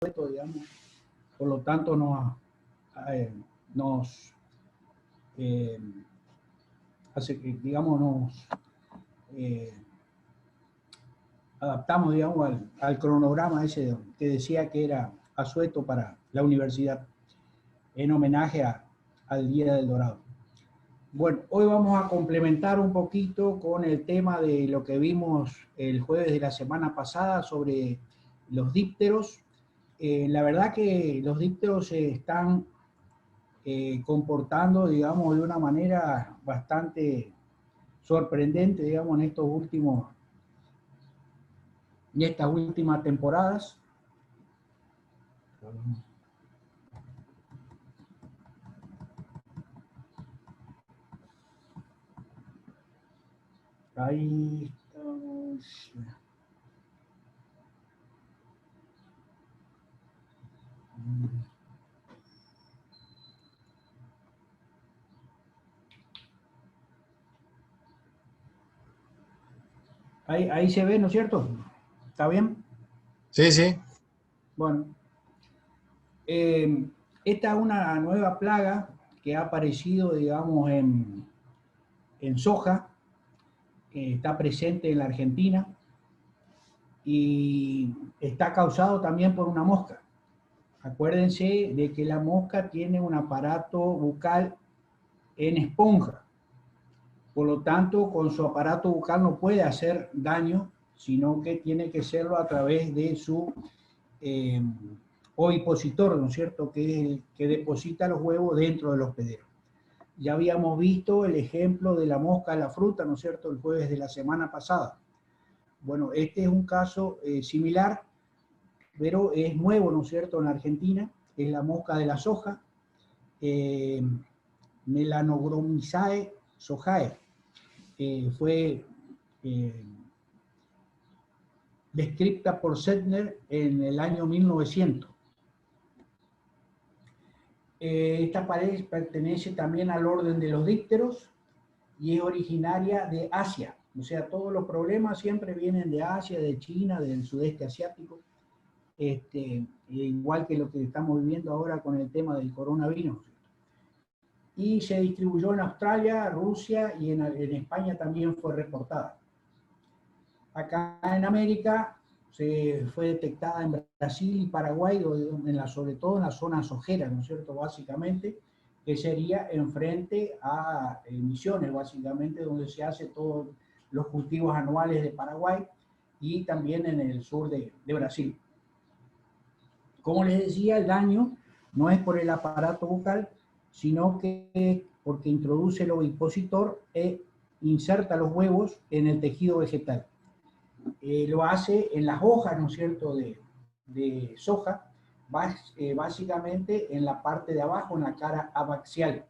asueto, digamos, por lo tanto nos digamos, nos adaptamos, digamos, al cronograma ese que decía que era asueto para la universidad, en homenaje al Día del Dorado. Bueno, hoy vamos a complementar un poquito con el tema de lo que vimos el jueves de la semana pasada sobre los dípteros. La verdad que los dípteros se están comportando, digamos, de una manera bastante sorprendente, digamos, en estas últimas temporadas. Ahí estamos. Ahí se ve, ¿no es cierto? ¿Está bien? Sí, sí. Bueno, esta es una nueva plaga que ha aparecido, digamos, en soja, que está presente en la Argentina y está causado también por una mosca. Acuérdense de que la mosca tiene un aparato bucal en esponja. Por lo tanto, con su aparato bucal no puede hacer daño, sino que tiene que hacerlo a través de su ovipositor, ¿no es cierto?, que es el que deposita los huevos dentro del hospedero. Ya habíamos visto el ejemplo de la mosca en la fruta, ¿no es cierto?, el jueves de la semana pasada. Bueno, este es un caso similar, pero es nuevo, ¿no es cierto?, en la Argentina, es la mosca de la soja, Melanogromisae sojae. Fue descrita por Settner en el año 1900. Esta pared pertenece también al orden de los dípteros y es originaria de Asia. O sea, todos los problemas siempre vienen de Asia, de China, del sudeste asiático, igual que lo que estamos viviendo ahora con el tema del coronavirus. Y se distribuyó en Australia, Rusia y en España también fue reportada. Acá en América se fue detectada en Brasil y Paraguay, sobre todo en la zona sojera, ¿no es cierto?, básicamente, que sería enfrente a Misiones, básicamente, donde se hace todos los cultivos anuales de Paraguay y también en el sur de Brasil. Como les decía, el daño no es por el aparato bucal, sino que porque introduce el ovipositor e inserta los huevos en el tejido vegetal. Lo hace en las hojas, ¿no es cierto?, de soja, básicamente en la parte de abajo, en la cara abaxial.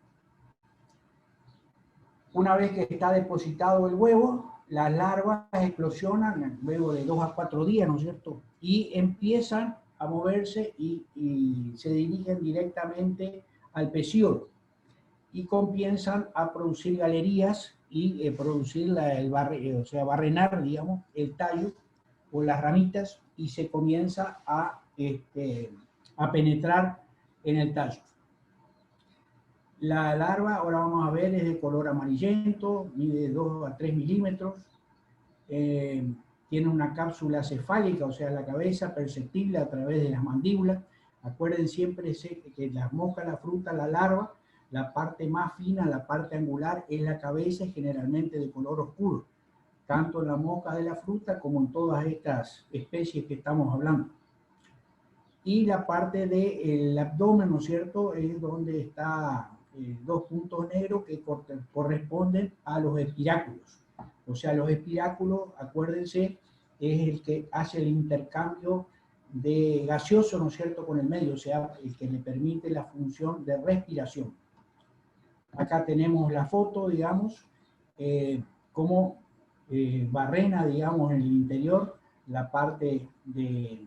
Una vez que está depositado el huevo, las larvas eclosionan luego de 2 a 4 días, ¿no es cierto?, y empiezan a moverse y se dirigen directamente al pecíolo y comienzan a producir galerías y producir barrenar, digamos, el tallo o las ramitas y se comienza a penetrar en el tallo. La larva, ahora vamos a ver, es de color amarillento, mide 2 a 3 milímetros, tiene una cápsula cefálica, o sea, la cabeza perceptible a través de las mandíbulas. Acuerden siempre que las moscas, la fruta, la larva, la parte más fina, la parte angular, es la cabeza, generalmente de color oscuro, tanto en la mosca de la fruta como en todas estas especies que estamos hablando. Y la parte del abdomen, ¿no es cierto?, es donde está 2 puntos negros que corresponden a los espiráculos. O sea, los espiráculos, acuérdense, es el que hace el intercambio de gaseoso, ¿no es cierto?, con el medio, o sea, el que le permite la función de respiración. Acá tenemos la foto, digamos, cómo barrena, digamos, en el interior la parte de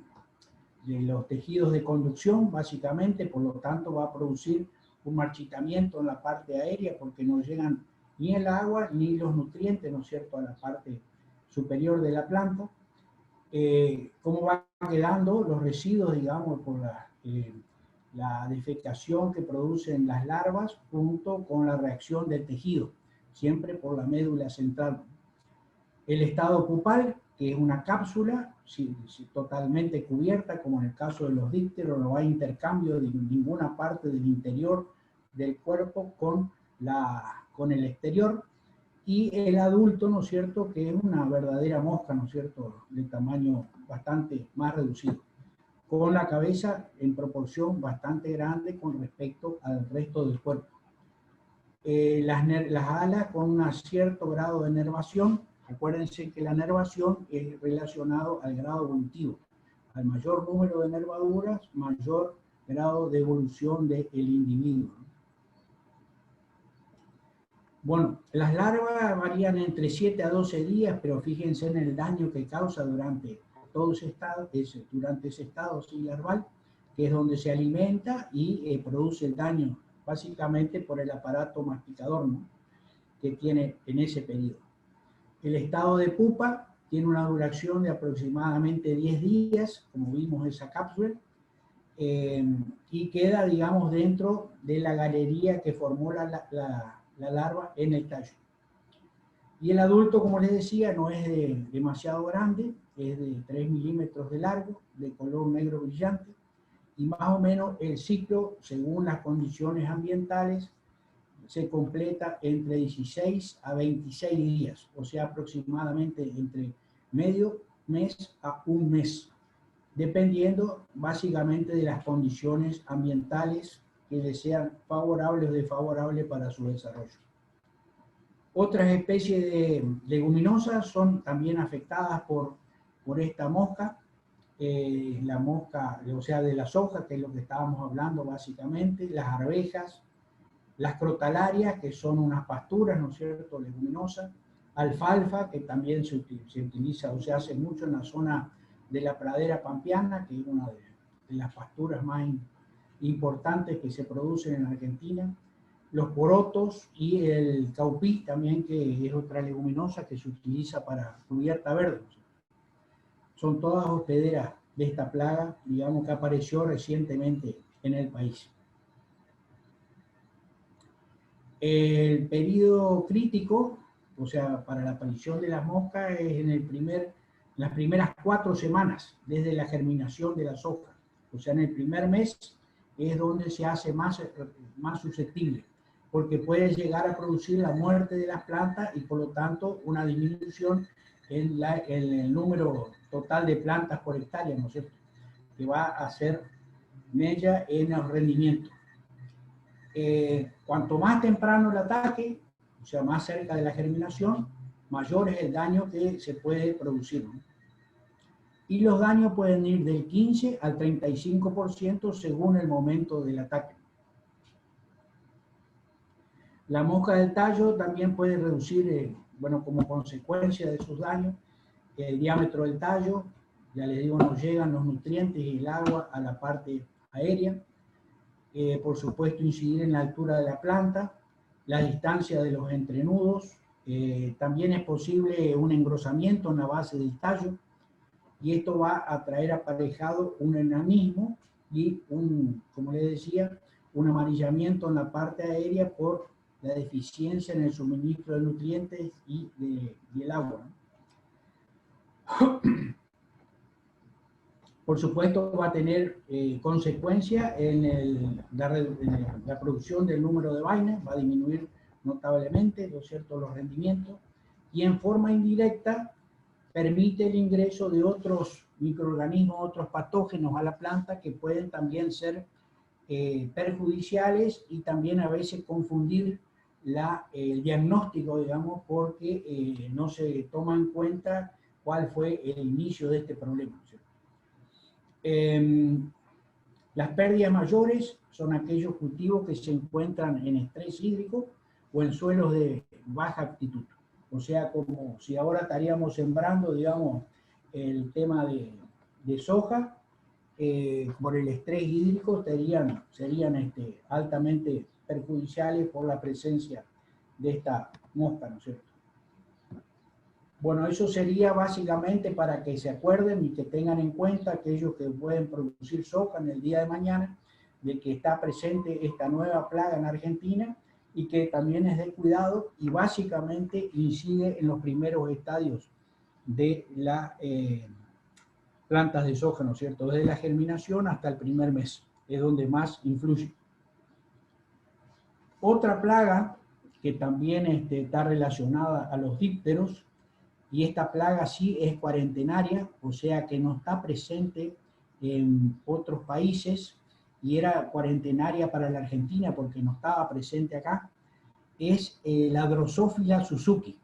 los tejidos de conducción, básicamente, por lo tanto va a producir un marchitamiento en la parte aérea porque no llegan ni el agua ni los nutrientes, ¿no es cierto?, a la parte superior de la planta. cómo van quedando los residuos, digamos, por la defecación que producen las larvas junto con la reacción del tejido, siempre por la médula central. El estado pupal, que es una cápsula totalmente cubierta, como en el caso de los dípteros, no hay intercambio de ninguna parte del interior del cuerpo con el exterior. Y el adulto, ¿no es cierto?, que es una verdadera mosca, ¿no es cierto?, de tamaño bastante más reducido, con la cabeza en proporción bastante grande con respecto al resto del cuerpo. Las alas con un cierto grado de nervación. Acuérdense que la nervación es relacionado al grado evolutivo. Al mayor número de nervaduras, mayor grado de evolución del individuo. Bueno, las larvas varían entre 7 a 12 días, pero fíjense en el daño que causa durante todo ese estado, durante ese estado larval, que es donde se alimenta y produce el daño, básicamente por el aparato masticador, ¿no?, que tiene en ese periodo. El estado de pupa tiene una duración de aproximadamente 10 días, como vimos esa cápsula, y queda, digamos, dentro de la galería que formó la larva en el tallo. Y el adulto, como les decía, no es demasiado grande, es de 3 milímetros de largo, de color negro brillante, y más o menos el ciclo, según las condiciones ambientales, se completa entre 16 a 26 días, o sea, aproximadamente entre medio mes a un mes, dependiendo básicamente de las condiciones ambientales que le sean favorables o desfavorables para su desarrollo. Otras especies de leguminosas son también afectadas por esta mosca, la mosca, o sea, de la soja, que es lo que estábamos hablando básicamente, las arvejas, las crotalarias, que son unas pasturas, ¿no es cierto?, leguminosas, alfalfa, que también se utiliza o se hace mucho en la zona de la pradera pampeana, que es una de las pasturas más importantes que se producen en Argentina, los porotos y el caupí también, que es otra leguminosa que se utiliza para cubierta verde. Son todas hospederas de esta plaga, digamos, que apareció recientemente en el país. El periodo crítico, o sea, para la aparición de las moscas, es en las primeras 4 semanas desde la germinación de las hojas. O sea, en el primer mes es donde se hace más susceptible, porque puede llegar a producir la muerte de las plantas y por lo tanto una disminución en el número total de plantas por hectárea, ¿no es cierto?, que va a hacer mella en el rendimiento. Cuanto más temprano el ataque, o sea, más cerca de la germinación, mayor es el daño que se puede producir, ¿no? Y los daños pueden ir del 15 al 35% según el momento del ataque. La mosca del tallo también puede reducir, bueno, como consecuencia de sus daños, el diámetro del tallo. Ya les digo, no llegan los nutrientes y el agua a la parte aérea. Por supuesto, incidir en la altura de la planta, la distancia de los entrenudos. También es posible un engrosamiento en la base del tallo, y esto va a traer aparejado un enanismo y como les decía, un amarillamiento en la parte aérea por la deficiencia en el suministro de nutrientes y el agua. Por supuesto, va a tener consecuencia en la producción del número de vainas, va a disminuir notablemente, ¿no es cierto?, los rendimientos, y en forma indirecta permite el ingreso de otros microorganismos, otros patógenos a la planta que pueden también ser perjudiciales y también a veces confundir el diagnóstico, digamos, porque no se toma en cuenta cuál fue el inicio de este problema, ¿cierto? Las pérdidas mayores son aquellos cultivos que se encuentran en estrés hídrico o en suelos de baja aptitud. O sea, como si ahora estaríamos sembrando, digamos, el tema de soja, por el estrés hídrico serían altamente perjudiciales por la presencia de esta mosca, ¿no es cierto? Bueno, eso sería básicamente para que se acuerden y que tengan en cuenta aquellos que pueden producir soja en el día de mañana, de que está presente esta nueva plaga en Argentina y que también es de cuidado y básicamente incide en los primeros estadios de las plantas de soja, ¿no es cierto? Desde la germinación hasta el primer mes, es donde más influye. Otra plaga que también está relacionada a los dípteros, y esta plaga sí es cuarentenaria, o sea que no está presente en otros países, y era cuarentenaria para la Argentina porque no estaba presente acá, es la Drosophila Suzuki.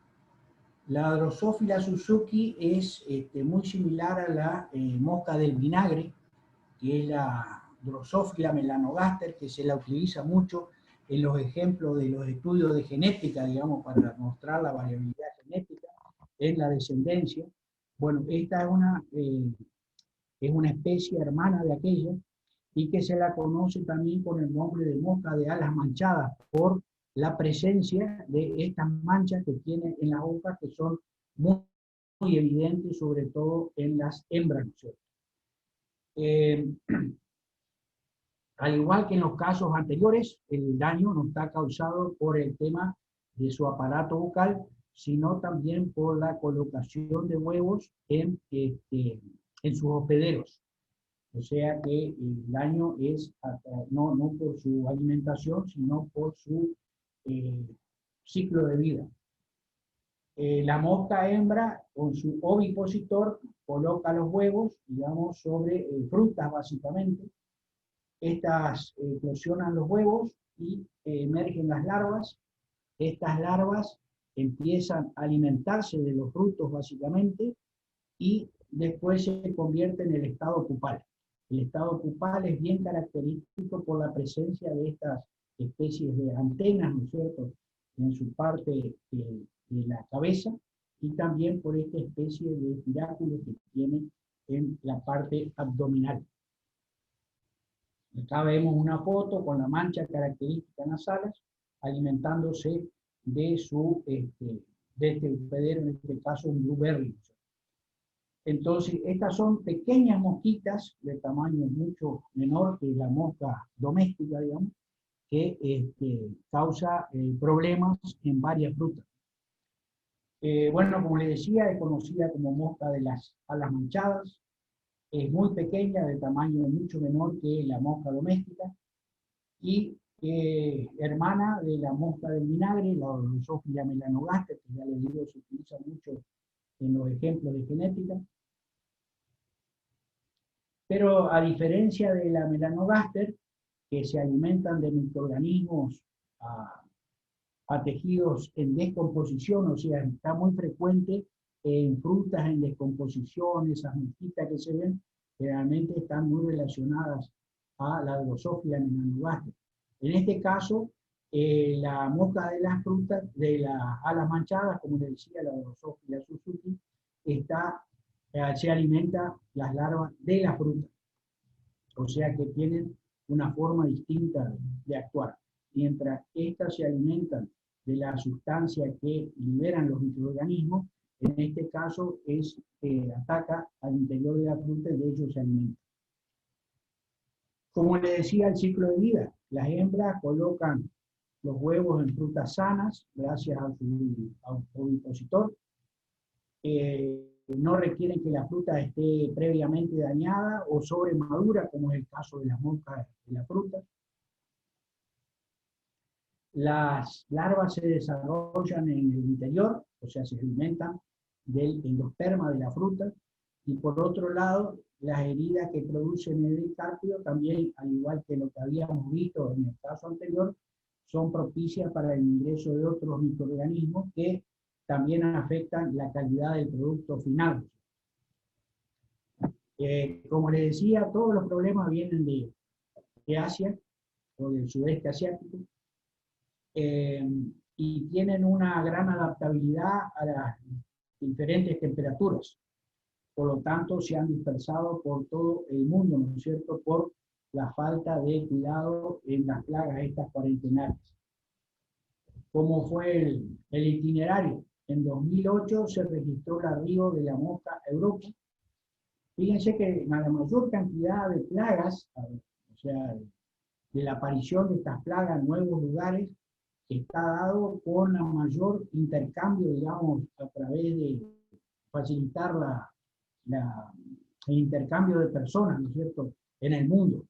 La Drosophila Suzuki es muy similar a la mosca del vinagre, que es la Drosophila melanogaster, que se la utiliza mucho en los ejemplos de los estudios de genética, digamos, para mostrar la variabilidad genética en la descendencia. Bueno, esta es una especie hermana de aquella y que se la conoce también con el nombre de mosca de alas manchadas por la presencia de estas manchas que tiene en las hojas que son muy, muy evidentes, sobre todo en las hembras. Eh, Al igual que en los casos anteriores, el daño no está causado por el tema de su aparato bucal, sino también por la colocación de huevos en sus hospederos. O sea que el daño es no por su alimentación, sino por su eh, ciclo de vida. La mosca hembra, con su ovipositor, coloca los huevos, digamos, sobre frutas básicamente. Estas eclosionan los huevos y emergen las larvas. Estas larvas empiezan a alimentarse de los frutos básicamente y después se convierte en el estado pupal. El estado pupal es bien característico por la presencia de estas especies de antenas, ¿no es cierto?, en su parte de la cabeza, y también por esta especie de piráculo que tiene en la parte abdominal. Acá vemos una foto con la mancha característica en las alas, alimentándose de este hospedero, en este caso un blueberry. Entonces, estas son pequeñas mosquitas de tamaño mucho menor que la mosca doméstica, digamos, que causa problemas en varias frutas. Bueno, como les decía, es conocida como mosca de las alas manchadas, es muy pequeña, de tamaño mucho menor que la mosca doméstica, y hermana de la mosca del vinagre, la Drosophila melanogaster, que ya les digo, se utiliza mucho en los ejemplos de genética. Pero a diferencia de la melanogaster, que se alimentan de microorganismos a tejidos en descomposición, o sea, está muy frecuente en frutas en descomposición, esas mosquitas que se ven, generalmente están muy relacionadas a la Drosophila melanogaster. En este caso, la mosca de las frutas, de las alas manchadas, como les decía, la Drosophila Suzuki, se alimenta las larvas de la fruta. O sea que tienen una forma distinta de actuar. Mientras estas se alimentan de la sustancia que liberan los microorganismos, en este caso ataca al interior de la fruta y de ellos se alimenta. Como les decía, el ciclo de vida. Las hembras colocan los huevos en frutas sanas gracias a su ovipositor. No requieren que la fruta esté previamente dañada o sobremadura, como es el caso de las moscas de la fruta. Las larvas se desarrollan en el interior, o sea, se alimentan del endosperma de la fruta, y por otro lado, las heridas que producen el endocárpio también, al igual que lo que habíamos visto en el caso anterior, son propicias para el ingreso de otros microorganismos que también afectan la calidad del producto final. Como les decía, todos los problemas vienen de Asia o del sudeste asiático, y tienen una gran adaptabilidad a las diferentes temperaturas. Por lo tanto, se han dispersado por todo el mundo, ¿no es cierto?, por la falta de cuidado en las plagas estas cuarentenarias. ¿Cómo fue el itinerario? en 2008 se registró el arribo de la mosca a Europa. Fíjense que la mayor cantidad de plagas, o sea, de la aparición de estas plagas en nuevos lugares, está dado con la mayor intercambio, digamos, a través de facilitar el intercambio de personas, ¿no es cierto?, en el mundo.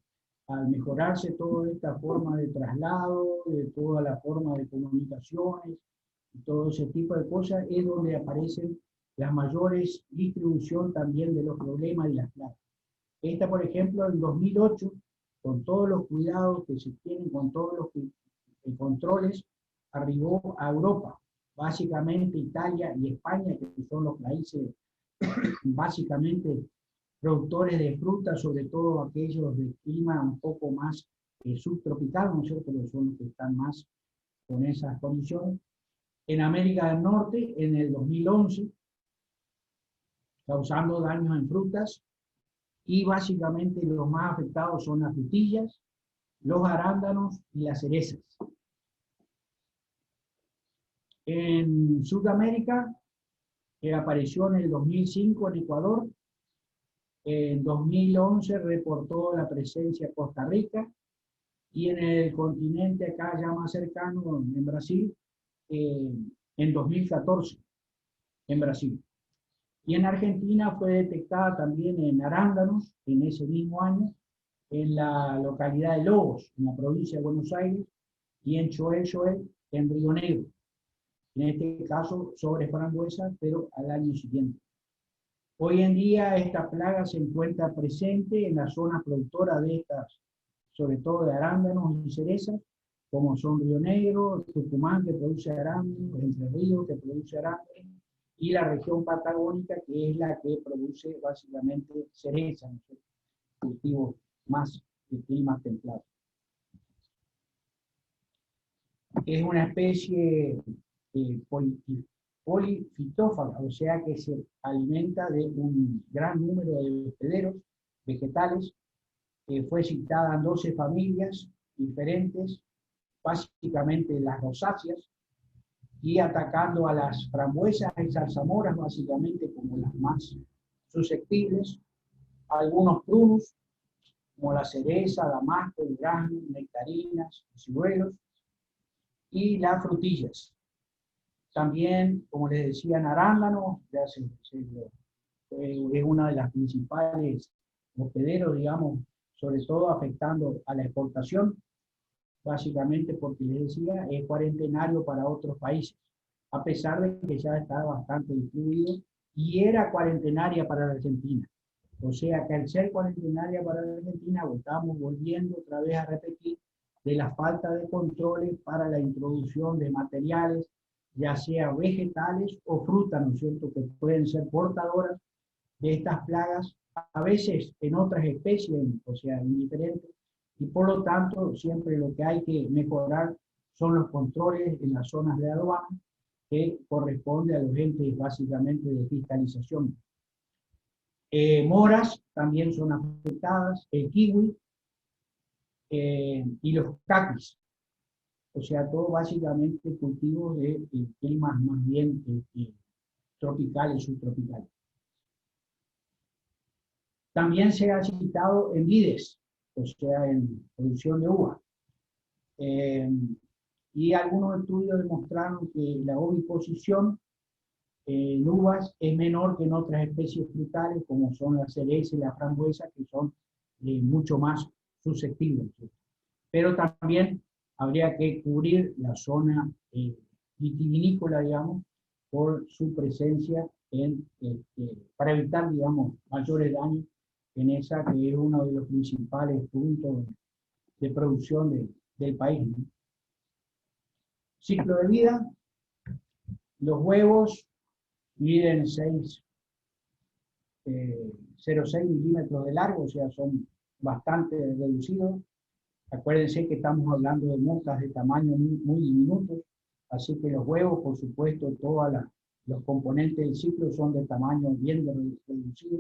Al mejorarse toda esta forma de traslado, de toda la forma de comunicaciones, y todo ese tipo de cosas, es donde aparecen las mayores distribución también de los problemas y las plagas. Esta, por ejemplo, en 2008, con todos los cuidados que se tienen, con todos los controles, arribó a Europa, básicamente Italia y España, que son los países básicamente productores de frutas, sobre todo aquellos de clima un poco más subtropical, ¿no es cierto?, que son los que están más con esas condiciones. En América del Norte, en el 2011, causando daños en frutas, y básicamente los más afectados son las frutillas, los arándanos y las cerezas. En Sudamérica, que apareció en el 2005 en Ecuador, en 2011 reportó la presencia Costa Rica, y en el continente acá ya más cercano, en Brasil, en 2014, en Brasil. Y en Argentina fue detectada también en arándanos, en ese mismo año, en la localidad de Lobos, en la provincia de Buenos Aires, y en Choel, en Río Negro. En este caso sobre frambuesas, pero al año siguiente. Hoy en día esta plaga se encuentra presente en las zonas productoras de estas, sobre todo de arándanos y cerezas, como son Río Negro, Tucumán, que produce arándanos, Entre Ríos, que produce arándanos, y la región patagónica, que es la que produce básicamente cerezas, ¿no? Cultivos más de clima templado. Es una especie polifitófaga, o sea que se alimenta de un gran número de hospederos vegetales. Fue citada en 12 familias diferentes, básicamente las rosáceas, y atacando a las frambuesas y zarzamoras, básicamente como las más susceptibles, algunos prunos, como la cereza, damasco, durazno, nectarinas, ciruelos, y las frutillas. También, como les decía, en arándanos, es una de las principales hospederos, digamos, sobre todo afectando a la exportación, básicamente porque les decía, es cuarentenario para otros países, a pesar de que ya está bastante distribuido, y era cuarentenaria para la Argentina. O sea que al ser cuarentenaria para la Argentina, estamos volviendo otra vez a repetir de la falta de controles para la introducción de materiales, ya sea vegetales o frutas, ¿no es cierto?, que pueden ser portadoras de estas plagas, a veces en otras especies, o sea, indiferentes, y por lo tanto siempre lo que hay que mejorar son los controles en las zonas de aduana, que corresponde a los entes básicamente de fiscalización. Moras también son afectadas, el kiwi y los caquis. O sea, todo básicamente cultivos de climas más bien tropicales, subtropicales. También se ha citado en vides, o sea, en producción de uva. Y algunos estudios demostraron que la oviposición en uvas es menor que en otras especies frutales, como son la cereza y la frambuesa, que son mucho más susceptibles. Pero también habría que cubrir la zona vitivinícola, digamos, por su presencia para evitar, digamos, mayores daños en esa que es uno de los principales puntos de producción del país, ¿no? Ciclo de vida: los huevos miden 0,6 milímetros de largo, o sea, son bastante reducidos. Acuérdense que estamos hablando de moscas de tamaño muy diminutos, así que los huevos, por supuesto, todos los componentes del ciclo son de tamaño bien reducido,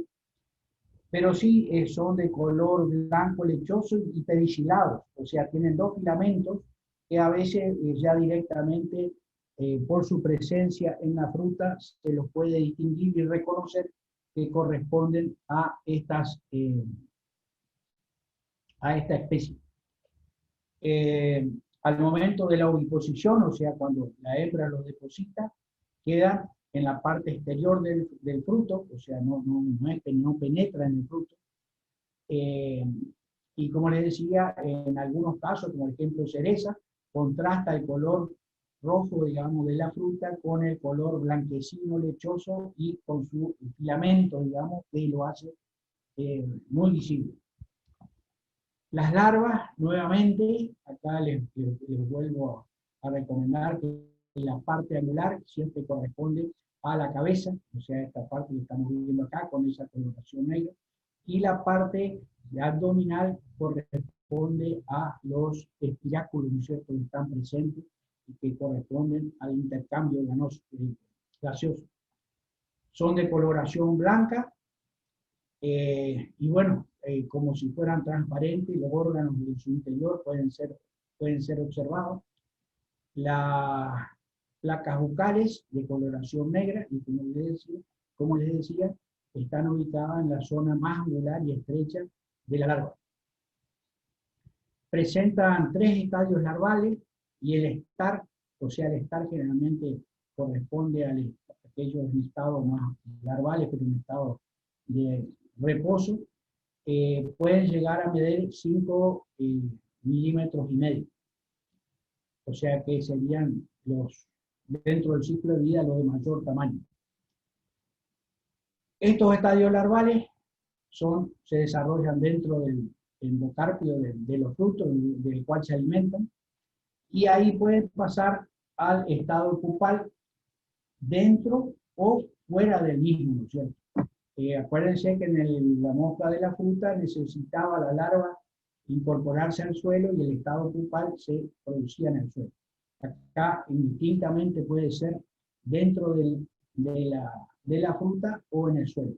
pero sí son de color blanco lechoso y pedicilados, o sea, tienen dos filamentos que a veces ya directamente por su presencia en la fruta, se los puede distinguir y reconocer que corresponden a esta especie. Al momento de la oviposición, o sea, cuando la hembra los deposita, quedan en la parte exterior del fruto, o sea, no es que no penetra en el fruto. Y como les decía, en algunos casos, como el ejemplo cereza, contrasta el color rojo, digamos, de la fruta con el color blanquecino lechoso y con su filamento, digamos, que lo hace muy visible. Las larvas, nuevamente, acá les vuelvo a recomendar que la parte anular siempre corresponde a la cabeza, o sea, esta parte que estamos viendo acá con esa coloración negra, y la parte abdominal corresponde a los espiráculos, ¿no es cierto?, que están presentes y que corresponden al intercambio gaseoso. Son de coloración blanca, y bueno, como si fueran transparentes, los órganos de su interior pueden ser observados. Las placas bucales de coloración negra, y como les decía, están ubicadas en la zona más angular y estrecha de la larva. Presentan 3 estadios larvales y el estar, o sea, el estar generalmente corresponde a aquellos estados más larvales, pero en estado de reposo, pueden llegar a medir 5 milímetros y medio. O sea que serían dentro del ciclo de vida, los de mayor tamaño. Estos estadios larvales se desarrollan dentro del endocarpio de los frutos del cual se alimentan, y ahí pueden pasar al estado pupal dentro o fuera del mismo, ¿no es cierto? Acuérdense que en la mosca de la fruta necesitaba la larva incorporarse al suelo y el estado pupal se producía en el suelo. Acá indistintamente puede ser dentro de la fruta o en el suelo.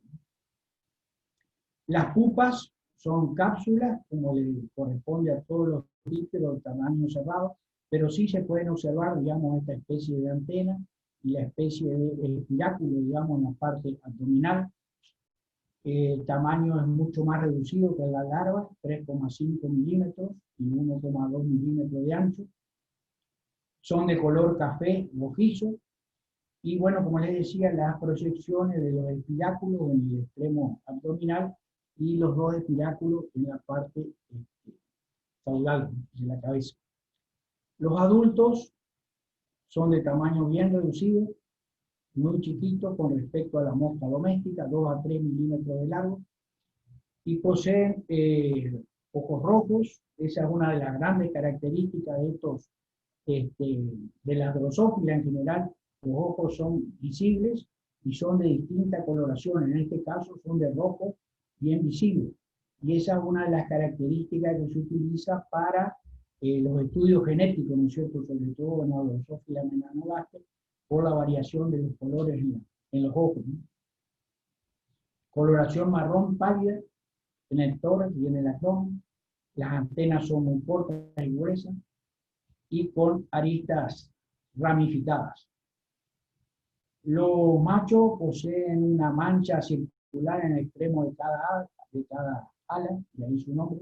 Las pupas son cápsulas, como le corresponde a todos los dípteros de tamaño cerrado, pero sí se pueden observar, digamos, esta especie de antena y la especie de espiráculo, digamos, en la parte abdominal. El tamaño es mucho más reducido que la larva, 3,5 milímetros y 1,2 milímetros de ancho. Son de color café rojizo. Y bueno, como les decía, las proyecciones de los espiráculos en el extremo abdominal y los 2 espiráculos en la parte caudal de la cabeza. Los adultos son de tamaño bien reducido, muy chiquitos con respecto a la mosca doméstica, 2 a 3 milímetros de largo, y poseen ojos rojos. Esa es una de las grandes características de estos, de la drosófila en general. Los ojos son visibles y son de distinta coloración, en este caso son de rojo bien visible, y esa es una de las características que se utiliza para los estudios genéticos, ¿no es cierto?, sobre todo en la drosófila melanogaster, por la variación de los colores en los ojos, ¿no? Coloración marrón pálida en el tórax y en el abdomen. Las antenas son muy cortas y gruesas y con aristas ramificadas. Los machos poseen una mancha circular en el extremo de cada ala, de ahí su nombre,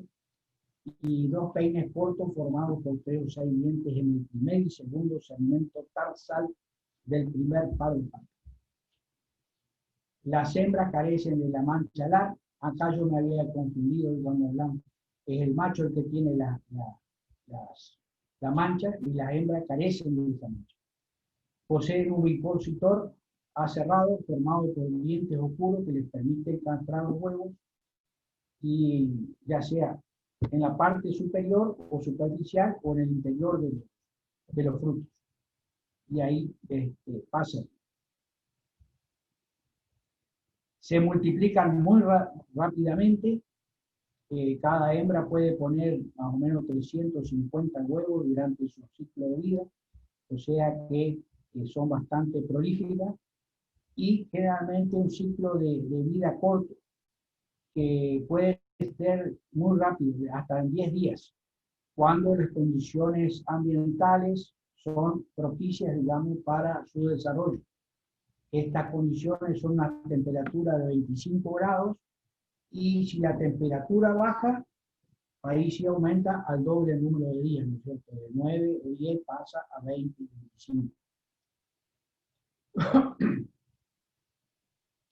y 2 peines cortos formados por 3 o 6 dientes en el primer y segundo segmento tarsal del primer par de patas. Las hembras carecen de la mancha alar. Acá yo me había confundido cuando hablamos. Es el macho el que tiene la mancha y las hembras carecen de esa mancha. Poseen un bipositor aserrado formado por dientes oscuros que les permite encontrar los huevos, y ya sea en la parte superior o superficial o en el interior de los frutos. Y ahí pasan. Se multiplican muy rápidamente. Cada hembra puede poner más o menos 350 huevos durante su ciclo de vida, o sea que son bastante prolíficas, y generalmente un ciclo de vida corto, que puede ser muy rápido, hasta en 10 días, cuando las condiciones ambientales son propicias, digamos, para su desarrollo. Estas condiciones son una temperatura de 25 grados y si la temperatura baja, ahí sí aumenta al doble el número de días, ¿no es cierto? De 9 o 10 pasa a 20 y 25.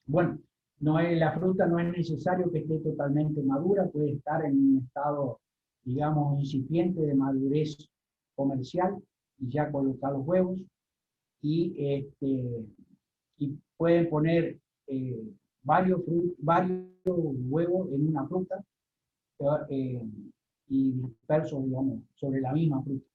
Bueno, la fruta no es necesario que esté totalmente madura, puede estar en un estado, digamos, incipiente de madurez comercial y ya colocar los huevos y, y pueden poner varios huevos en una fruta eh, y dispersos, digamos, sobre la misma fruta.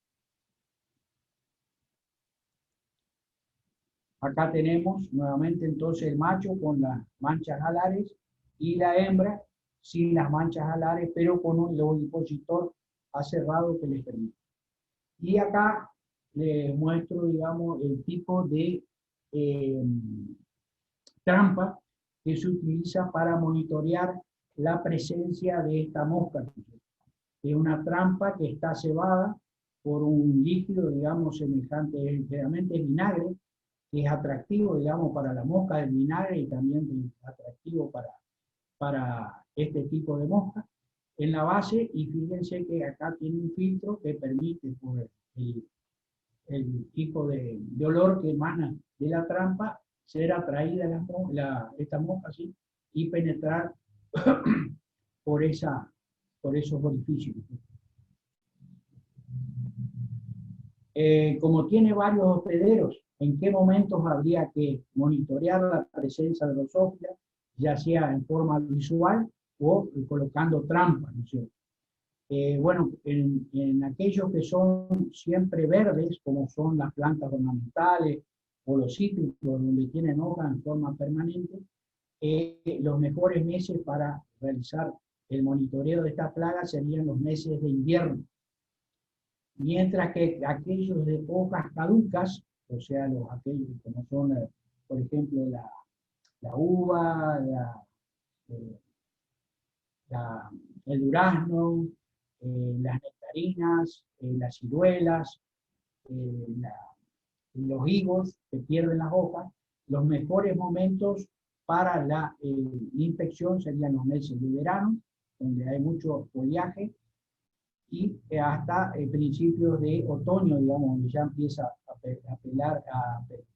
Acá tenemos nuevamente entonces el macho con las manchas alares y la hembra sin las manchas alares, pero con un ovipositor aserrado que les permite. Y acá les muestro, digamos, el tipo de eh, trampa que se utiliza para monitorear la presencia de esta mosca. Es una trampa que está cebada por un líquido, digamos, semejante, generalmente es vinagre, que es atractivo, digamos, para la mosca del vinagre y también es atractivo para este tipo de mosca en la base. Y fíjense que acá tiene un filtro que permite, por el tipo de olor que emana de la trampa, ser atraída esta mosca así y penetrar por esos orificios. Como tiene varios hospederos, ¿en qué momentos habría que monitorear la presencia de Drosophila, ya sea en forma visual o colocando trampas, ¿no es cierto? Bueno, en aquellos que son siempre verdes, como son las plantas ornamentales o los cítricos, donde tienen hojas en forma permanente, los mejores meses para realizar el monitoreo de esta plaga serían los meses de invierno. Mientras que aquellos de hojas caducas, o sea, aquellos como son, por ejemplo, la uva, eh, el durazno, las nectarinas, las ciruelas, los higos que pierden las hojas, los mejores momentos para la infección serían los meses de verano, donde hay mucho follaje, y hasta principios de otoño, digamos, donde ya empieza a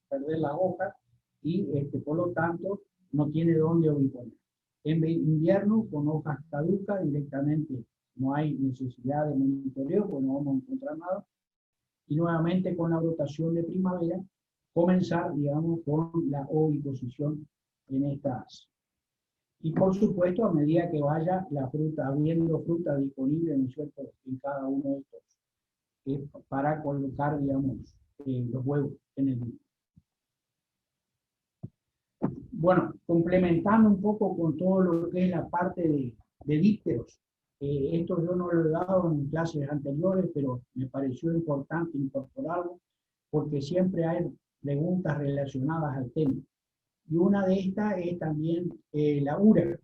perder las hojas y por lo tanto no tiene dónde oviponer. En invierno, con hojas caducas, directamente no hay necesidad de monitoreo, pues no vamos a encontrar nada. Y nuevamente con la brotación de primavera, comenzar, digamos, con la oviposición en estas. Y por supuesto, a medida que vaya la fruta, habiendo fruta disponible, ¿no es cierto?, en cada uno de estos, para colocar, digamos, los huevos en el nido. Bueno, complementando un poco con todo lo que es la parte de dípteros, esto yo no lo he dado en clases anteriores, pero me pareció importante incorporarlo, porque siempre hay preguntas relacionadas al tema. Y una de estas es también la URA.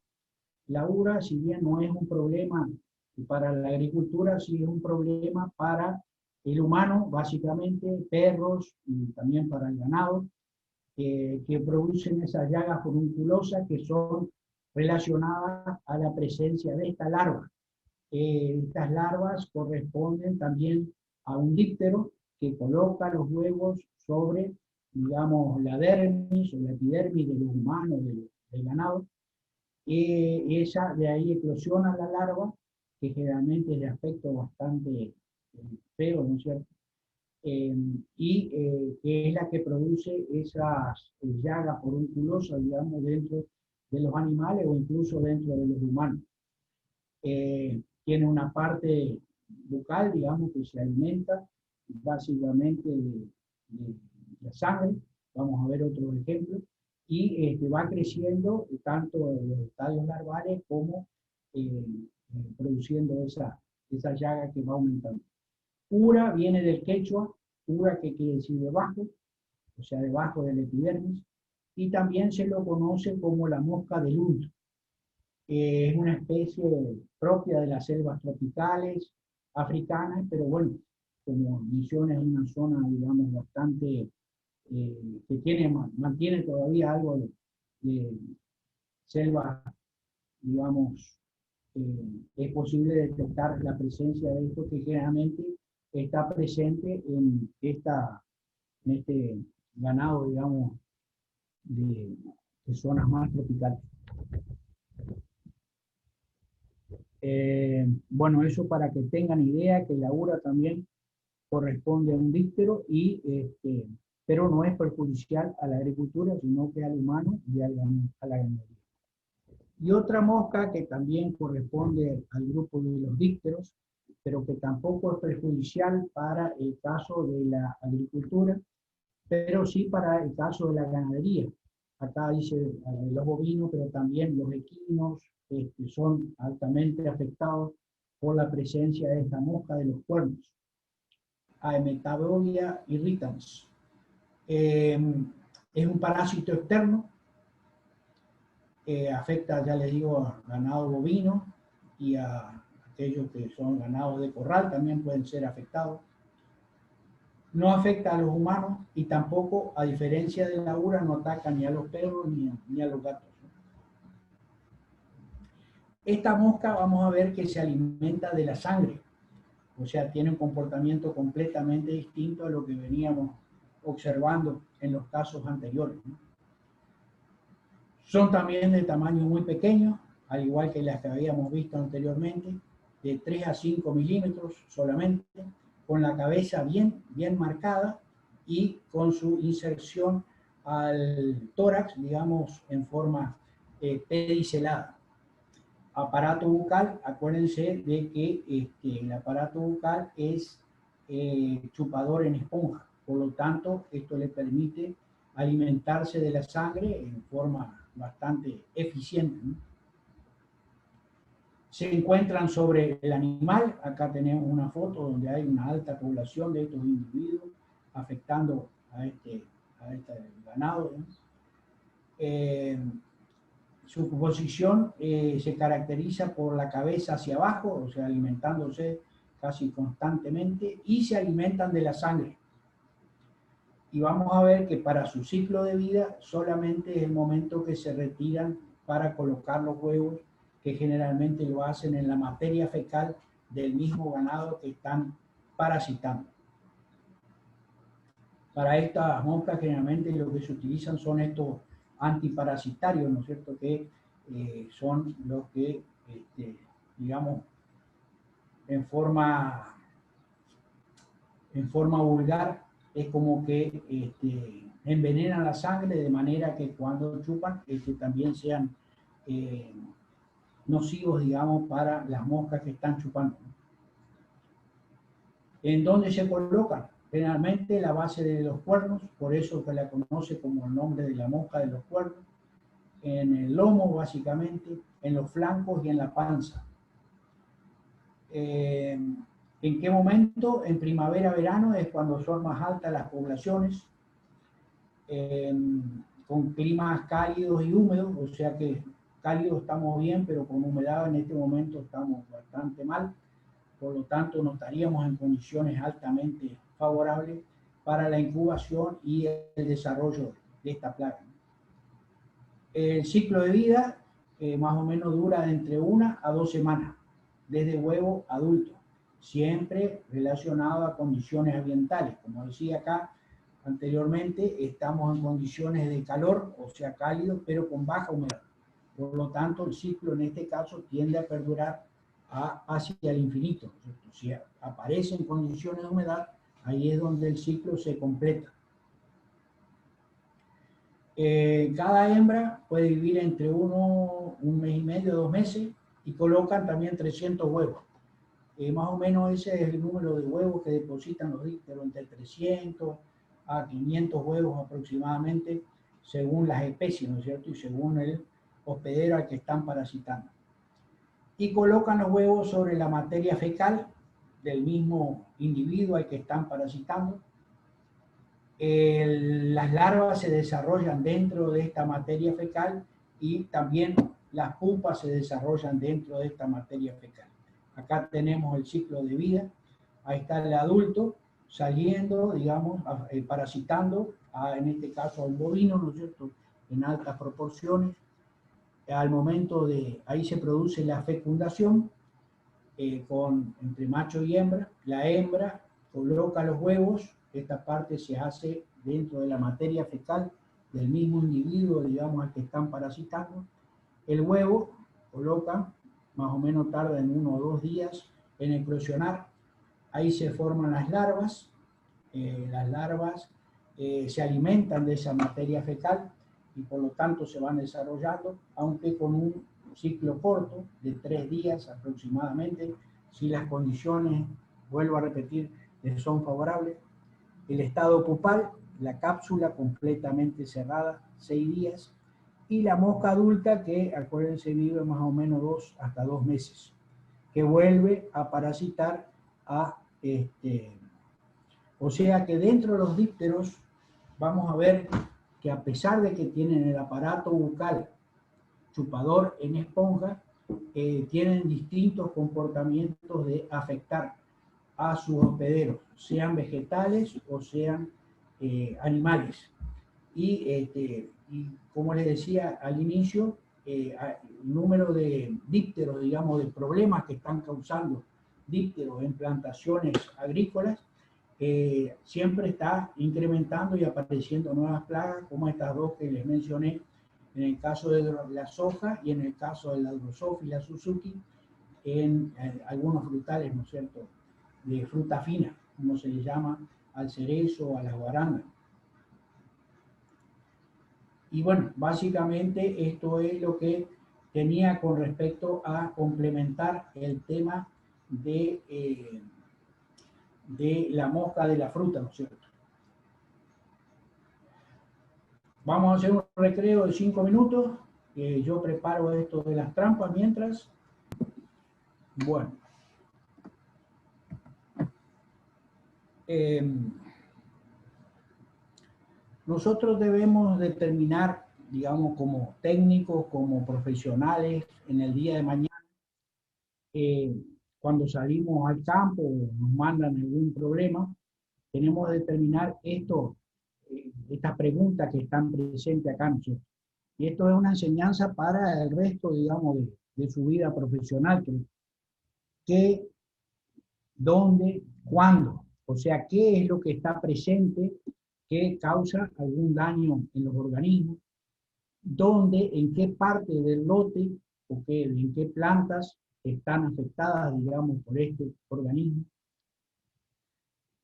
La URA, si bien no es un problema para la agricultura, sí es un problema para el humano, básicamente, perros y también para el ganado, que producen esas llagas furunculosas que son relacionadas a la presencia de esta larva. Estas larvas corresponden también a un díptero que coloca los huevos sobre, digamos, la dermis o la epidermis de los humanos, del ganado. Esa de ahí eclosiona la larva, que generalmente es de aspecto bastante feo, ¿no es cierto? Que es la que produce esas llagas furunculosas, digamos, dentro de los animales o incluso dentro de los humanos. Tiene una parte bucal, digamos, que se alimenta básicamente de la sangre. Vamos a ver otros ejemplos. Y va creciendo tanto en los estadios larvales como produciendo esa llaga que va aumentando. Ura viene del quechua, ura que quiere decir debajo, o sea, debajo del epidermis, y también se lo conoce como la mosca del unto. Es una especie propia de las selvas tropicales africanas, pero bueno, como Misiones es una zona, digamos, bastante, que mantiene todavía algo de selva, digamos, es posible detectar la presencia de esto que generalmente está presente en este ganado, digamos, de zonas más tropicales. Bueno, eso para que tengan idea que la ura también corresponde a un díptero, pero no es perjudicial a la agricultura, sino que al humano y a la ganadería. Y otra mosca que también corresponde al grupo de los dípteros, pero que tampoco es perjudicial para el caso de la agricultura, pero sí para el caso de la ganadería. Acá dice los bovinos, pero también los equinos son altamente afectados por la presencia de esta mosca de los cuernos. Aemetabolia irritans. Es un parásito externo, afecta, ya les digo, a ganado bovino y a aquellos que son ganados de corral, también pueden ser afectados. No afecta a los humanos y tampoco, a diferencia de la ura, no ataca ni a los perros ni a los gatos. Esta mosca vamos a ver que se alimenta de la sangre, o sea, tiene un comportamiento completamente distinto a lo que veníamos observando en los casos anteriores. Son también de tamaño muy pequeño, al igual que las que habíamos visto anteriormente, de 3 a 5 milímetros solamente, con la cabeza bien marcada y con su inserción al tórax, digamos, en forma pedicelada. Aparato bucal, acuérdense de que el aparato bucal es chupador en esponja, por lo tanto, esto le permite alimentarse de la sangre en forma bastante eficiente, ¿no? Se encuentran sobre el animal, acá tenemos una foto donde hay una alta población de estos individuos afectando a este ganado, ¿no? Su posición se caracteriza por la cabeza hacia abajo, o sea, alimentándose casi constantemente, y se alimentan de la sangre. Y vamos a ver que para su ciclo de vida solamente es el momento que se retiran para colocar los huevos, que generalmente lo hacen en la materia fecal del mismo ganado que están parasitando. Para estas moscas generalmente lo que se utilizan son estos antiparasitarios, ¿no es cierto?, que son los que, digamos, en forma vulgar, es como que envenenan la sangre de manera que cuando chupan también sean nocivos, digamos, para las moscas que están chupando. ¿En dónde se colocan? Generalmente la base de los cuernos, por eso se la conoce como el nombre de la mosca de los cuernos, en el lomo básicamente, en los flancos y en la panza. ¿En qué momento? En primavera-verano es cuando son más altas las poblaciones, con climas cálidos y húmedos, o sea que cálidos estamos bien, pero con humedad en este momento estamos bastante mal, por lo tanto no estaríamos en condiciones altamente favorables para la incubación y el desarrollo de esta plaga. El ciclo de vida más o menos dura de entre 1 a 2 semanas, desde huevo adulto, siempre relacionado a condiciones ambientales. Como decía acá anteriormente, estamos en condiciones de calor, o sea cálido, pero con baja humedad. Por lo tanto, el ciclo en este caso tiende a perdurar hacia el infinito. Si aparecen condiciones de humedad, ahí es donde el ciclo se completa. Cada hembra puede vivir entre un mes y medio, 2 meses, y colocan también 300 huevos. Más o menos ese es el número de huevos que depositan los dípteros, entre 300 a 500 huevos aproximadamente, según las especies, ¿no es cierto? Y según el hospedero al que están parasitando. Y colocan los huevos sobre la materia fecal del mismo individuo al que están parasitando. Las larvas se desarrollan dentro de esta materia fecal y también las pupas se desarrollan dentro de esta materia fecal. Acá tenemos el ciclo de vida ahí está el adulto saliendo, digamos, parasitando, en este caso al bovino, ¿no es cierto?, en altas proporciones. Al momento ahí se produce la fecundación, entre macho y hembra. La hembra coloca los huevos, esta parte se hace dentro de la materia fecal del mismo individuo, digamos, al que están parasitando. El huevo coloca, más o menos tarda en 1 o 2 días en eclosionar. Ahí se forman las larvas. Las larvas se alimentan de esa materia fecal y por lo tanto se van desarrollando, aunque con un ciclo corto de 3 días aproximadamente, si las condiciones, vuelvo a repetir, son favorables. El estado pupal, la cápsula completamente cerrada, 6 días, y la mosca adulta, que acuérdense vive más o menos 2 hasta 2 meses, que vuelve a parasitar a o sea que dentro de los dípteros vamos a ver que a pesar de que tienen el aparato bucal chupador en esponja, tienen distintos comportamientos de afectar a sus hospederos, sean vegetales o sean animales. Y como les decía al inicio, el número de dípteros, digamos, de problemas que están causando dípteros en plantaciones agrícolas, siempre está incrementando y apareciendo nuevas plagas, como estas dos que les mencioné, en el caso de la soja y en el caso de la Drosophila Suzuki, en algunos frutales, ¿no es cierto?, de fruta fina, como se le llama al cerezo o a las guarandas. Y bueno, básicamente esto es lo que tenía con respecto a complementar el tema de la mosca de la fruta, ¿no es cierto? Vamos a hacer un recreo de 5 minutos. Yo preparo esto de las trampas mientras. Bueno. Nosotros debemos determinar, digamos, como técnicos, como profesionales, en el día de mañana, cuando salimos al campo o nos mandan algún problema, tenemos que determinar estas preguntas que están presentes acá, ¿no? Y esto es una enseñanza para el resto, digamos, de su vida profesional. ¿Qué, dónde, cuándo? O sea, ¿qué es lo que está presente que causa algún daño en los organismos? ¿Dónde, en qué parte del lote o en qué plantas están afectadas, digamos, por este organismo?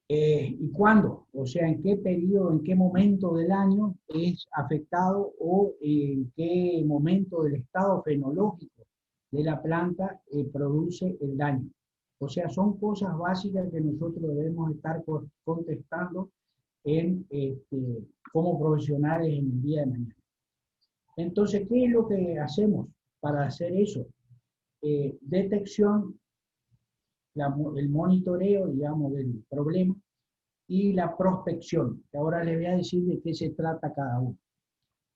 ¿Y cuándo? O sea, ¿en qué periodo, en qué momento del año es afectado o en qué momento del estado fenológico de la planta produce el daño? O sea, son cosas básicas que nosotros debemos estar contestando como profesionales en el día de mañana. Entonces, ¿qué es lo que hacemos para hacer eso? Detección, el monitoreo, digamos, del problema, y la prospección, que ahora les voy a decir de qué se trata cada uno.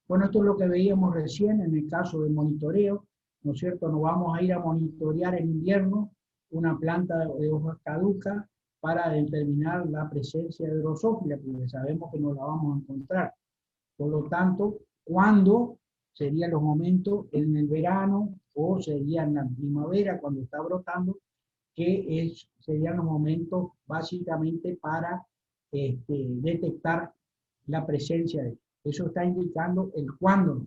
Bueno, esto es lo que veíamos recién en el caso del monitoreo, ¿no es cierto? Nos vamos a ir a monitorear en invierno una planta de hojas caducas para determinar la presencia de Drosophila, porque sabemos que no la vamos a encontrar. Por lo tanto, ¿cuándo serían los momentos? En el verano o sería en la primavera cuando está brotando, que serían los momentos básicamente para detectar la presencia de él. Eso está indicando el cuándo.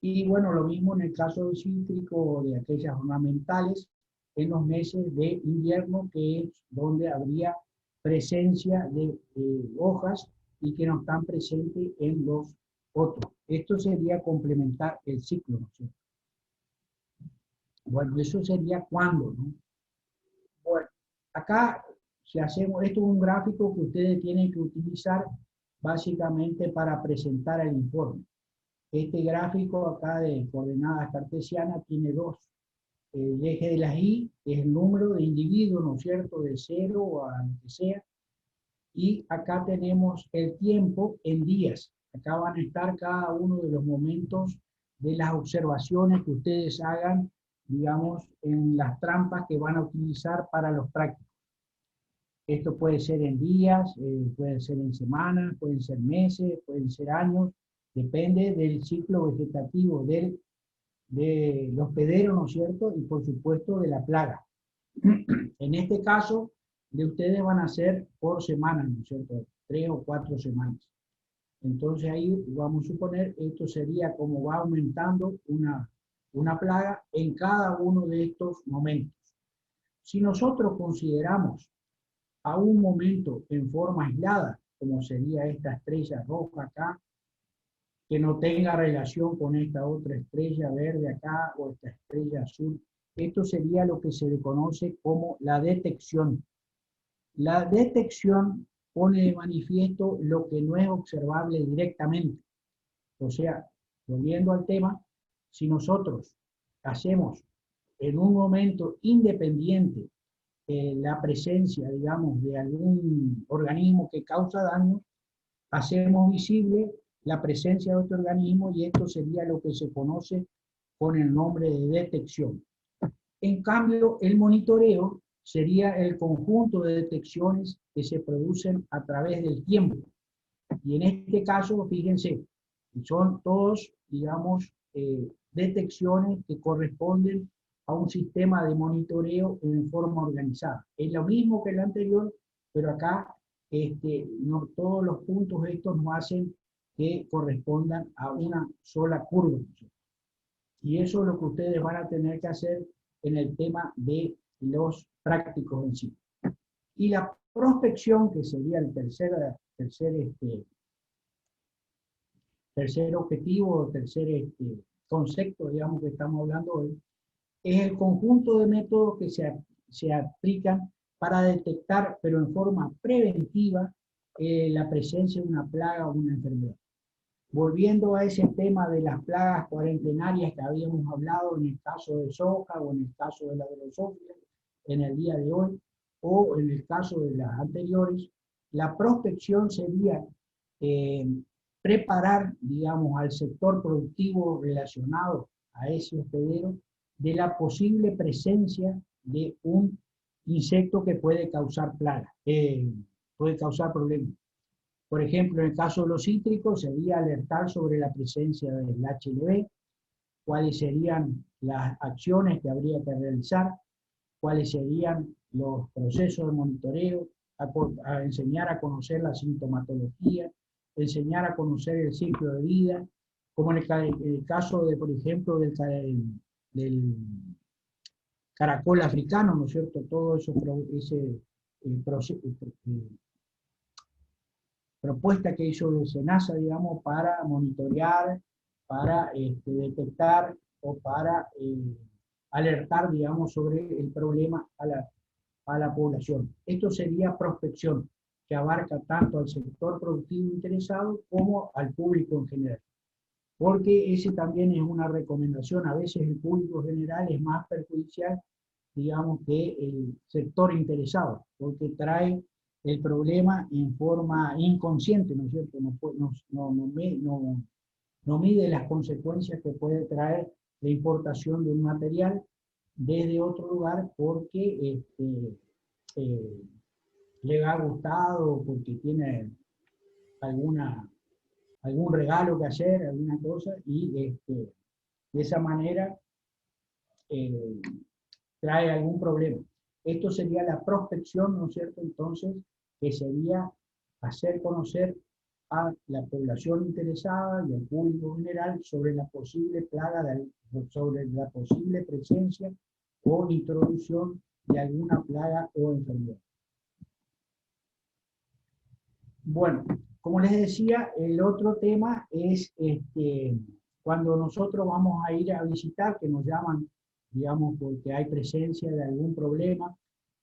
Y bueno, lo mismo en el caso de cítrico o de aquellas ornamentales en los meses de invierno, que es donde habría presencia de hojas y que no están presentes en los otros. Esto sería complementar el ciclo, ¿no es cierto? Bueno, eso sería cuándo, ¿no? Bueno, acá si hacemos, esto es un gráfico que ustedes tienen que utilizar básicamente para presentar el informe. Este gráfico acá de coordenadas cartesianas tiene dos. El eje de las Y es el número de individuos, ¿no es cierto?, de 0 a lo que sea. Y acá tenemos el tiempo en días. Acá van a estar cada uno de los momentos de las observaciones que ustedes hagan digamos, en las trampas que van a utilizar para los prácticos. Esto puede ser en días, puede ser en semanas, pueden ser meses, pueden ser años, depende del ciclo vegetativo del hospedero, ¿no es cierto? Y por supuesto de la plaga. En este caso, de ustedes van a ser por semana, ¿no es cierto? 3 o 4 semanas. Entonces ahí vamos a suponer, esto sería como va aumentando una plaga en cada uno de estos momentos. Si nosotros consideramos a un momento en forma aislada, como sería esta estrella roja acá, que no tenga relación con esta otra estrella verde acá o esta estrella azul, esto sería lo que se le conoce como la detección. La detección pone de manifiesto lo que no es observable directamente. O sea, volviendo al tema, si nosotros hacemos en un momento independiente la presencia, digamos, de algún organismo que causa daño, hacemos visible la presencia de otro organismo y esto sería lo que se conoce con el nombre de detección. En cambio, el monitoreo sería el conjunto de detecciones que se producen a través del tiempo. Y en este caso, fíjense, son todos, digamos, detecciones que corresponden a un sistema de monitoreo en forma organizada. Es lo mismo que el anterior, pero acá no, todos los puntos estos nos hacen que correspondan a una sola curva. Y eso es lo que ustedes van a tener que hacer en el tema de los prácticos en sí. Y la prospección, que sería el tercer objetivo, tercer concepto, digamos, que estamos hablando hoy, es el conjunto de métodos que se aplican para detectar, pero en forma preventiva, la presencia de una plaga o una enfermedad. Volviendo a ese tema de las plagas cuarentenarias que habíamos hablado en el caso de soja o en el caso de la drosófila en el día de hoy, o en el caso de las anteriores, la prospección sería preparar, digamos, al sector productivo relacionado a ese hospedero de la posible presencia de un insecto que puede causar plaga, puede causar problemas. Por ejemplo, en el caso de los cítricos, sería alertar sobre la presencia del HLB, cuáles serían las acciones que habría que realizar, cuáles serían los procesos de monitoreo, a enseñar a conocer la sintomatología, enseñar a conocer el ciclo de vida, como en el caso de, por ejemplo, del caracol africano, ¿no es cierto? Todo eso, propuesta que hizo el SENASA, digamos, para monitorear, para detectar o para alertar, digamos, sobre el problema a la población. Esto sería prospección, que abarca tanto al sector productivo interesado como al público en general. Porque ese también es una recomendación, a veces el público general es más perjudicial, digamos, que el sector interesado, porque trae el problema en forma inconsciente, ¿no es cierto? No mide las consecuencias que puede traer la importación de un material desde otro lugar porque eh, le ha gustado, porque tiene algún regalo que hacer, alguna cosa, y de esa manera eh, trae algún problema. Esto sería la prospección, ¿no es cierto? Entonces, que sería hacer conocer a la población interesada y al público general sobre la posible plaga, sobre la posible presencia o introducción de alguna plaga o enfermedad. Bueno, como les decía, el otro tema es cuando nosotros vamos a ir a visitar, que nos llaman, digamos, porque hay presencia de algún problema,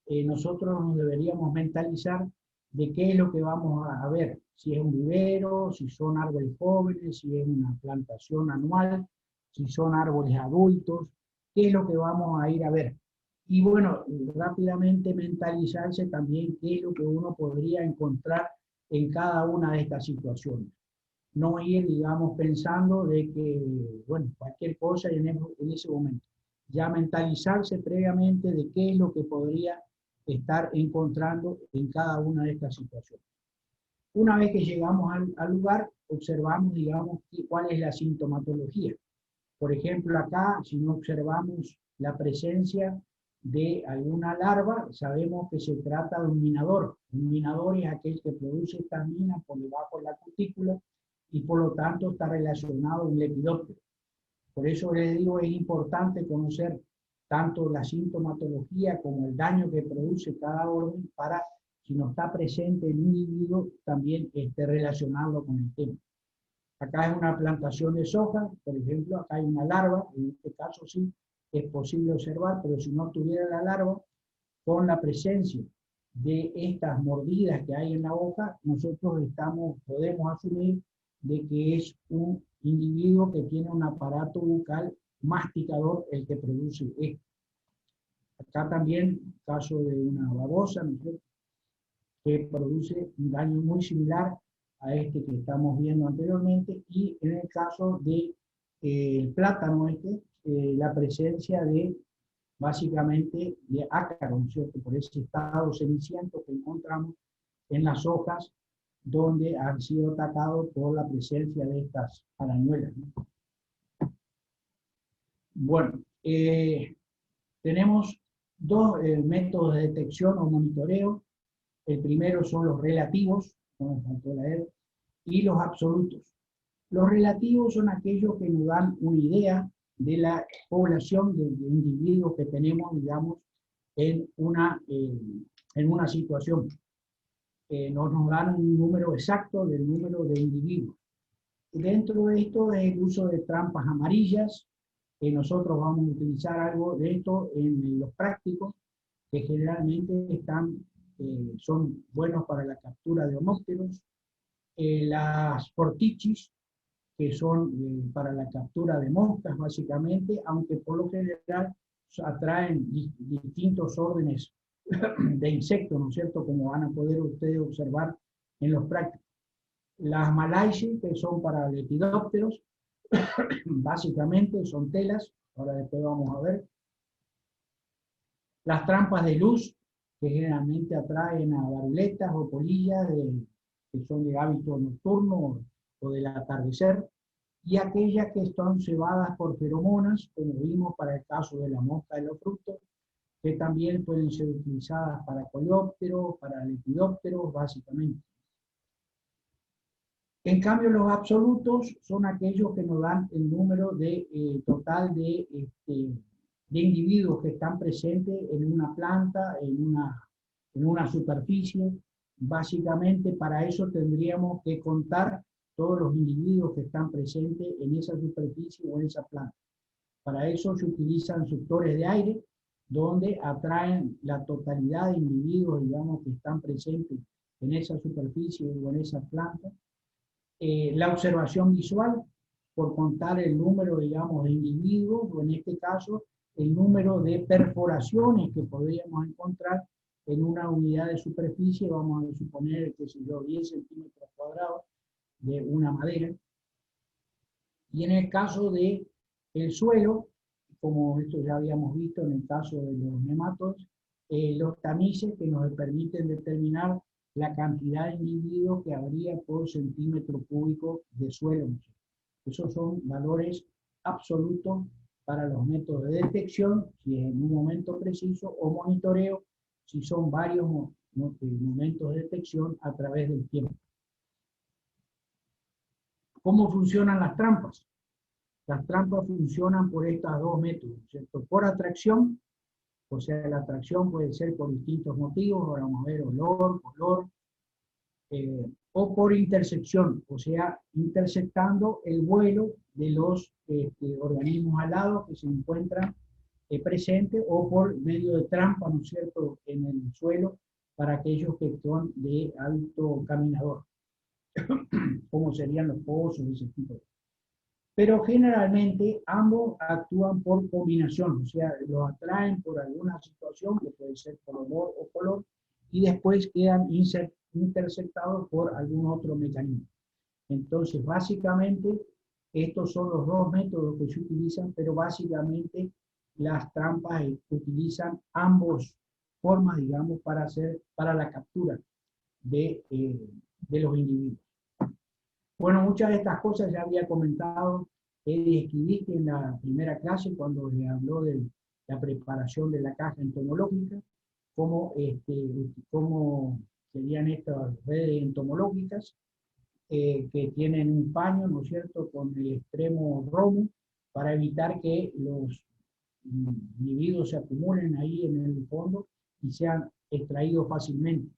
nosotros nos deberíamos mentalizar de qué es lo que vamos a ver, si es un vivero, si son árboles jóvenes, si es una plantación anual, si son árboles adultos, qué es lo que vamos a ir a ver. Y bueno, rápidamente mentalizarse también qué es lo que uno podría encontrar en cada una de estas situaciones. No ir, digamos, pensando de que, bueno, cualquier cosa en ese momento. ya mentalizarse previamente de qué es lo que podría estar encontrando en cada una de estas situaciones. Una vez que llegamos al lugar, observamos, digamos, cuál es la sintomatología. Por ejemplo, acá, si no observamos la presencia de alguna larva, sabemos que se trata de un minador. Un minador es aquel que produce estas minas por debajo de la cutícula y por lo tanto está relacionado a un lepidóptero. Por eso les digo, es importante conocer tanto la sintomatología como el daño que produce cada orden para, si no está presente el individuo, también relacionarlo con el tema. Acá es una plantación de soja, por ejemplo, acá hay una larva, en este caso sí es posible observar, pero si no tuviera la larva, con la presencia de estas mordidas que hay en la hoja, nosotros podemos asumir de que es un individuo que tiene un aparato bucal masticador el que produce esto. Acá también, caso de una babosa, ¿no es cierto?, que produce un daño muy similar a este que estamos viendo anteriormente, y en el caso de el plátano la presencia de básicamente de ácaro, ¿no es cierto?, por ese estado ceniciento que encontramos en las hojas donde han sido atacados por la presencia de estas arañuelas, ¿no? Bueno, tenemos dos métodos de detección o monitoreo. El primero son los relativos, como faltó leer, y los absolutos. Los relativos son aquellos que nos dan una idea de la población de individuos que tenemos, digamos, en una situación. No nos dan un número exacto del número de individuos. Dentro de esto es el uso de trampas amarillas. Nosotros vamos a utilizar algo de esto en los prácticos, que generalmente son buenos para la captura de homópteros. Las portichis, que son para la captura de moscas básicamente, aunque por lo general atraen distintos órdenes de insectos, ¿no es cierto?, como van a poder ustedes observar en los prácticos. Las malaisis, que son para lepidópteros, básicamente son telas, ahora después vamos a ver. Las trampas de luz, que generalmente atraen a varuletas o polillas que son de hábito nocturno o del atardecer, y aquellas que están cebadas por feromonas, como vimos para el caso de la mosca de los frutos, que también pueden ser utilizadas para coleópteros, para lepidópteros, básicamente. En cambio, los absolutos son aquellos que nos dan el número total de individuos que están presentes en una planta, en una superficie. Básicamente, para eso tendríamos que contar todos los individuos que están presentes en esa superficie o en esa planta. Para eso se utilizan suctores de aire, donde atraen la totalidad de individuos, digamos, que están presentes en esa superficie o en esa planta. La observación visual, por contar el número, digamos, de individuos, o en este caso, el número de perforaciones que podríamos encontrar en una unidad de superficie, vamos a suponer, que si yo, 10 centímetros cuadrados de una madera. Y en el caso del suelo, como esto ya habíamos visto en el caso de los nematodos, los tamices que nos permiten determinar la cantidad de individuos que habría por centímetro cúbico de suelo. Esos son valores absolutos para los métodos de detección, si es en un momento preciso, o monitoreo, si son varios momentos de detección a través del tiempo. ¿Cómo funcionan las trampas? Las trampas funcionan por estos dos métodos, ¿cierto? Por atracción, o sea, la atracción puede ser por distintos motivos, ahora vamos a ver olor, color, o por intersección, o sea, interceptando el vuelo de los organismos alados que se encuentran presentes, o por medio de trampa, ¿no es cierto?, en el suelo para aquellos que son de hábito caminador, como serían los pozos, ese tipo de cosas. Pero generalmente ambos actúan por combinación, o sea, los atraen por alguna situación, que puede ser por olor o color, y después quedan interceptados por algún otro mecanismo. Entonces, básicamente, estos son los dos métodos que se utilizan, pero básicamente las trampas utilizan ambos formas, digamos, para la captura de los individuos. Bueno, muchas de estas cosas ya había comentado Eddie Esquivique en la primera clase cuando le habló de la preparación de la caja entomológica, cómo serían estas redes entomológicas, que tienen un paño, ¿no es cierto?, con el extremo romo, para evitar que los individuos se acumulen ahí en el fondo y sean extraídos fácilmente.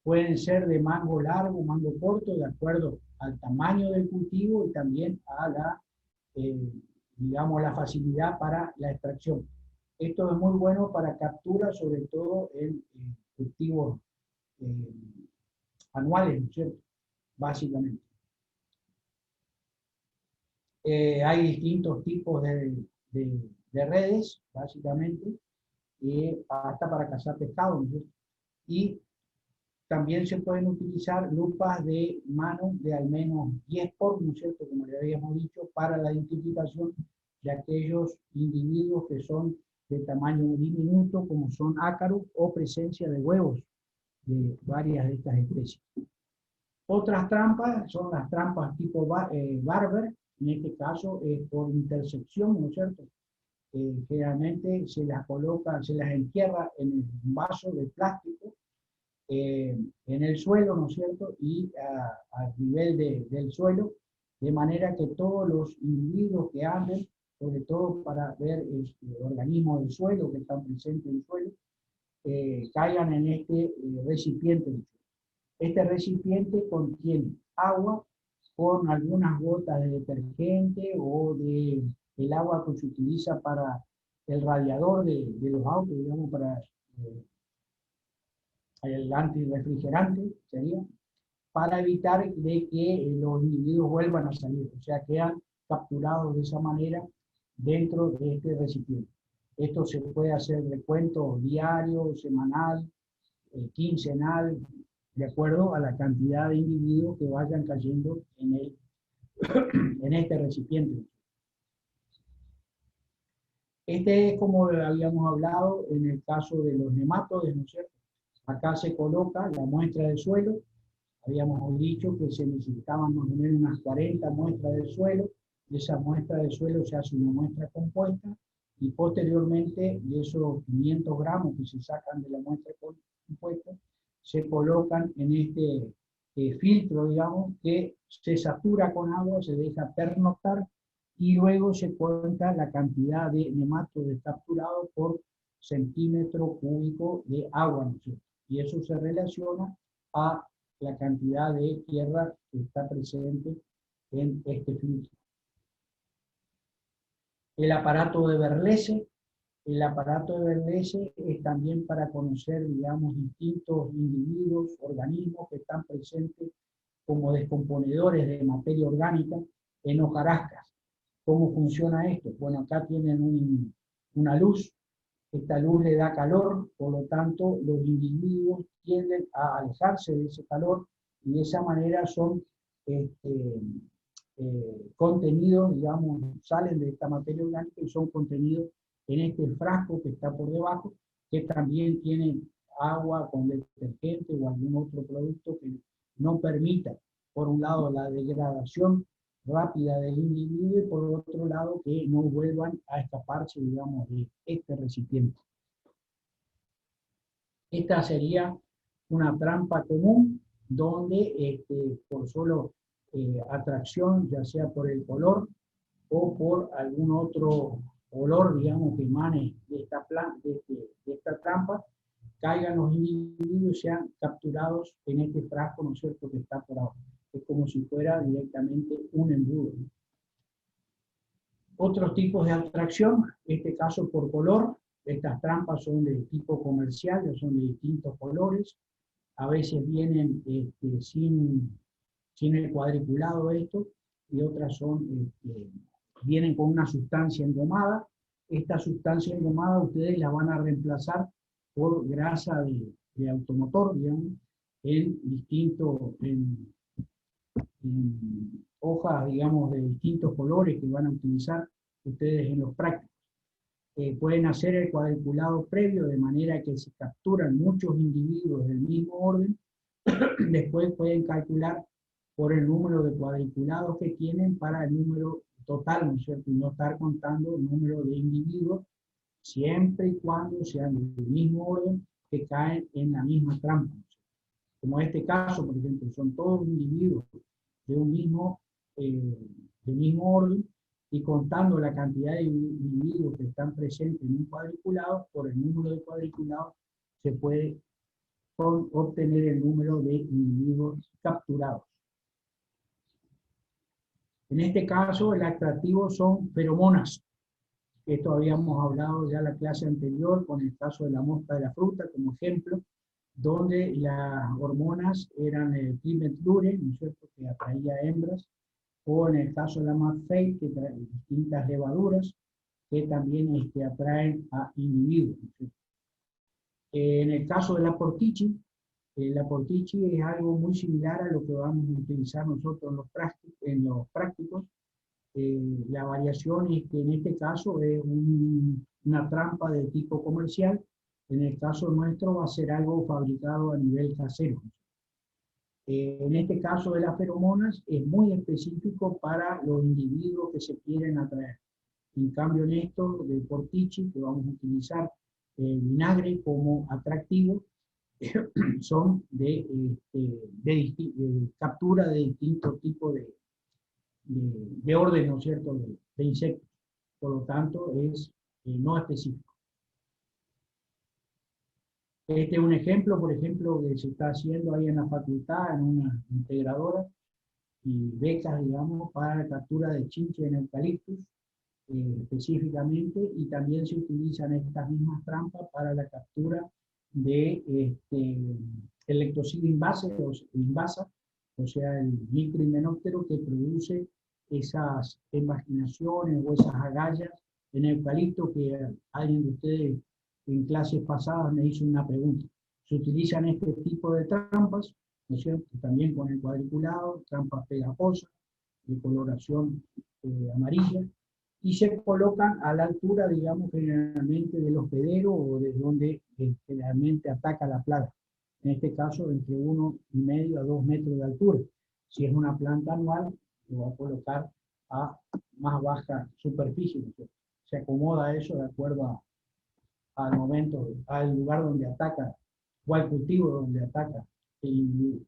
Pueden ser de mango largo, mango corto, de acuerdo al tamaño del cultivo y también a la, digamos, la facilidad para la extracción. Esto es muy bueno para captura, sobre todo en cultivos anuales, ¿no es cierto?, básicamente. Hay distintos tipos de redes, básicamente, hasta para cazar pescado, ¿no es cierto? Y también se pueden utilizar lupas de mano de al menos 10 por, ¿no es cierto?, como le habíamos dicho, para la identificación de aquellos individuos que son de tamaño diminuto, como son ácaros o presencia de huevos de varias de estas especies. Otras trampas son las trampas tipo Barber, en este caso por intersección, ¿no es cierto? Generalmente se las coloca, se las entierra en un vaso de plástico, en el suelo, ¿no es cierto? Y a nivel del suelo, de manera que todos los individuos que anden, sobre todo para ver organismos del suelo que están presentes en el suelo, caigan en este recipiente. Este recipiente contiene agua con algunas gotas de detergente o el agua que se utiliza para el radiador de los autos, digamos, para el antirrefrigerante, sería, para evitar de que los individuos vuelvan a salir, o sea, quedan capturados de esa manera dentro de este recipiente. Esto se puede hacer recuento diario, semanal, quincenal, de acuerdo a la cantidad de individuos que vayan cayendo en este recipiente. Este es como habíamos hablado en el caso de los nematodes, ¿no es cierto? Acá se coloca la muestra del suelo. Habíamos dicho que se necesitaban más o menos unas 40 muestras del suelo. De esa muestra del suelo se hace una muestra compuesta y posteriormente de esos 500 gramos que se sacan de la muestra compuesta se colocan en este filtro, digamos, que se satura con agua, se deja pernoctar y luego se cuenta la cantidad de nematodes capturados por centímetro cúbico de agua, ¿no es cierto? Y eso se relaciona a la cantidad de tierra que está presente en este filtro. El aparato de Berlese. El aparato de Berlese es también para conocer, digamos, distintos individuos, organismos que están presentes como descomponedores de materia orgánica en hojarascas. ¿Cómo funciona esto? Bueno, acá tienen una luz. Esta luz le da calor, por lo tanto, los individuos tienden a alejarse de ese calor y de esa manera son contenidos, digamos, salen de esta materia orgánica y son contenidos en este frasco que está por debajo, que también tiene agua con detergente o algún otro producto que no permita, por un lado, la degradación rápida del individuo y por otro lado que no vuelvan a escaparse, digamos, de este recipiente. Esta sería una trampa común donde por solo atracción, ya sea por el color o por algún otro olor, digamos, que emane de esta trampa, caigan los individuos y sean capturados en este frasco, ¿no es cierto?, que está por abajo. Es como si fuera directamente un embudo, ¿no? Otros tipos de atracción, en este caso por color. Estas trampas son de tipo comercial, son de distintos colores. A veces vienen sin el cuadriculado esto, y otras vienen con una sustancia engomada. Esta sustancia engomada ustedes la van a reemplazar por grasa de automotor, digamos, en hojas, digamos, de distintos colores que van a utilizar ustedes en los prácticos. pueden hacer el cuadriculado previo de manera que se capturan muchos individuos del mismo orden. Después pueden calcular por el número de cuadriculados que tienen para el número total, ¿no es cierto? Y no estar contando el número de individuos, siempre y cuando sean del mismo orden que caen en la misma trampa. Como en este caso, por ejemplo, son todos individuos de un del mismo orden, y contando la cantidad de individuos que están presentes en un cuadriculado, por el número de cuadriculados se puede obtener el número de individuos capturados. En este caso, el atractivo son feromonas. Esto habíamos hablado ya en la clase anterior con el caso de la mosca de la fruta como ejemplo, donde las hormonas eran el Clement Lure, ¿no es cierto?, que atraía hembras, o en el caso de la Maffei, que trae distintas levaduras que también atraen a individuos, ¿no es cierto? En el caso de la portici es algo muy similar a lo que vamos a utilizar nosotros en los prácticos. La variación es que en este caso es una trampa de tipo comercial. En el caso nuestro va a ser algo fabricado a nivel casero. En este caso de las feromonas es muy específico para los individuos que se quieren atraer. En cambio en esto de portici, que vamos a utilizar el vinagre como atractivo, son de captura de distintos tipos de orden, ¿no es cierto?, de insectos. Por lo tanto, es no específico. Este es un ejemplo, por ejemplo, que se está haciendo ahí en la facultad, en una integradora, y becas, digamos, para la captura de chinche en eucaliptus, específicamente, y también se utilizan estas mismas trampas para la captura de electrocida invasa, o sea, el microhimenóptero que produce esas emaginaciones o esas agallas en eucalipto, que alguien de ustedes en clases pasadas me hizo una pregunta. Se utilizan este tipo de trampas, ¿no es cierto?, también con el cuadriculado, trampas pegajosas, de coloración amarilla, y se colocan a la altura, digamos, generalmente del hospedero o de donde generalmente ataca la plaga. En este caso, entre 1,5 a 2 metros de altura. Si es una planta anual, lo va a colocar a más baja superficie. Se acomoda eso de acuerdo al momento, al lugar donde ataca, o al cultivo donde ataca el individuo.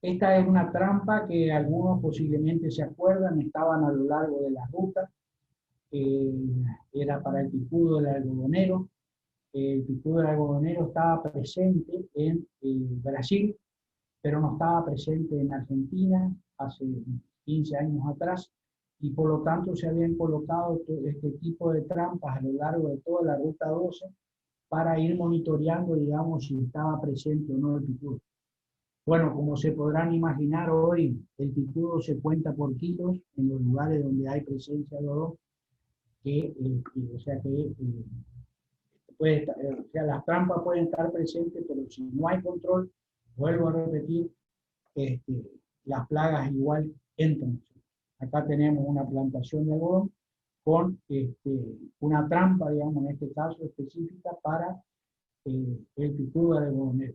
Esta es una trampa que algunos posiblemente se acuerdan, estaban a lo largo de la ruta. Era para el picudo del algodonero. El picudo del algodonero estaba presente en Brasil, pero no estaba presente en Argentina hace 15 años atrás, y por lo tanto se habían colocado este tipo de trampas a lo largo de toda la ruta 12 para ir monitoreando, digamos, si estaba presente o no el picudo. Bueno, como se podrán imaginar hoy, el picudo se cuenta por kilos en los lugares donde hay presencia de odor, o sea, las trampas pueden estar presentes, pero si no hay control, vuelvo a repetir, las plagas igual entran. Acá tenemos una plantación de algodón con una trampa, digamos, en este caso específica para el picudo de algodonero.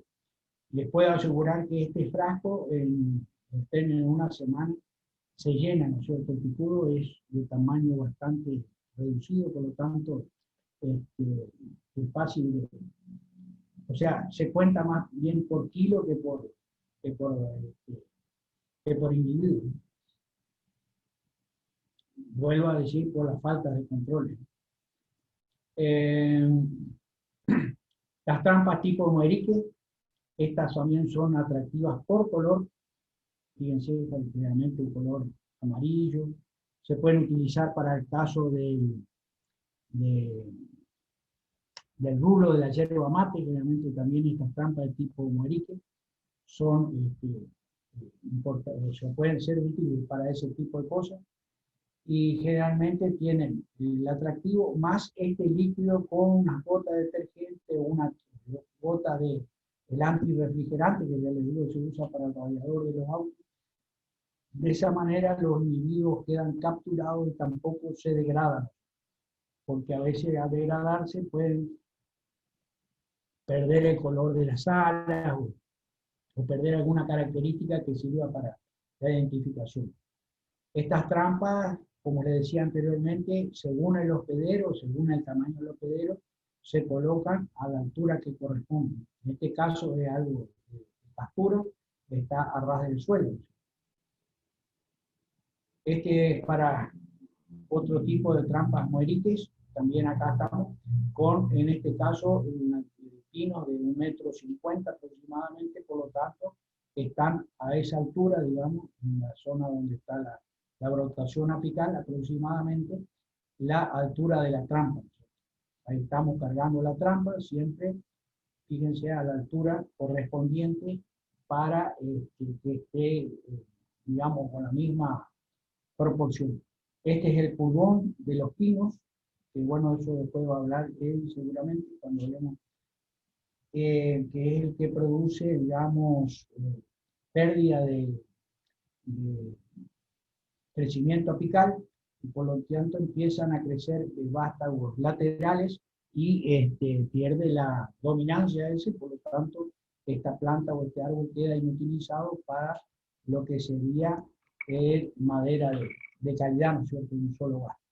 Les puedo asegurar que este frasco en términos de una semana se llena, ¿no es cierto? El picudo es de tamaño bastante reducido, por lo tanto es fácil de, o sea, se cuenta más bien por kilo que por individuo. Vuelvo a decir, por la falta de control. Las trampas tipo Moerique, estas también son atractivas por color. Fíjense, realmente el color amarillo. Se pueden utilizar para el caso del rulo de la yerba mate, generalmente también estas trampas de tipo Moerique son, se pueden ser útiles para ese tipo de cosas, y generalmente tienen el atractivo más este líquido con unas gotas de detergente o una gota de el antirrefrigerante, que ya les digo se usa para el radiador de los autos, De esa manera los individuos quedan capturados y tampoco se degradan, porque a veces al degradarse pueden perder el color de las alas o perder alguna característica que sirva para la identificación. Estas trampas, como les decía anteriormente, según el hospedero, según el tamaño del hospedero, se colocan a la altura que corresponde. En este caso es algo de pastura, está a ras del suelo. Este es para otro tipo de trampas muerites. También acá estamos con, en este caso, pinos de 1,50 m aproximadamente, por lo tanto, están a esa altura, digamos, en la zona donde está la brotación apical, aproximadamente la altura de la trampa. Ahí estamos cargando la trampa, siempre, fíjense, a la altura correspondiente para que esté, digamos, con la misma proporción. Este es el pulgón de los pinos, que bueno, eso después va a hablar él seguramente cuando hablemos, que es el que produce, digamos, pérdida de crecimiento apical, y por lo tanto empiezan a crecer vástagos laterales y pierde la dominancia ese, por lo tanto esta planta o este árbol queda inutilizado para lo que sería madera de calidad, ¿no es cierto?, en un solo vasto.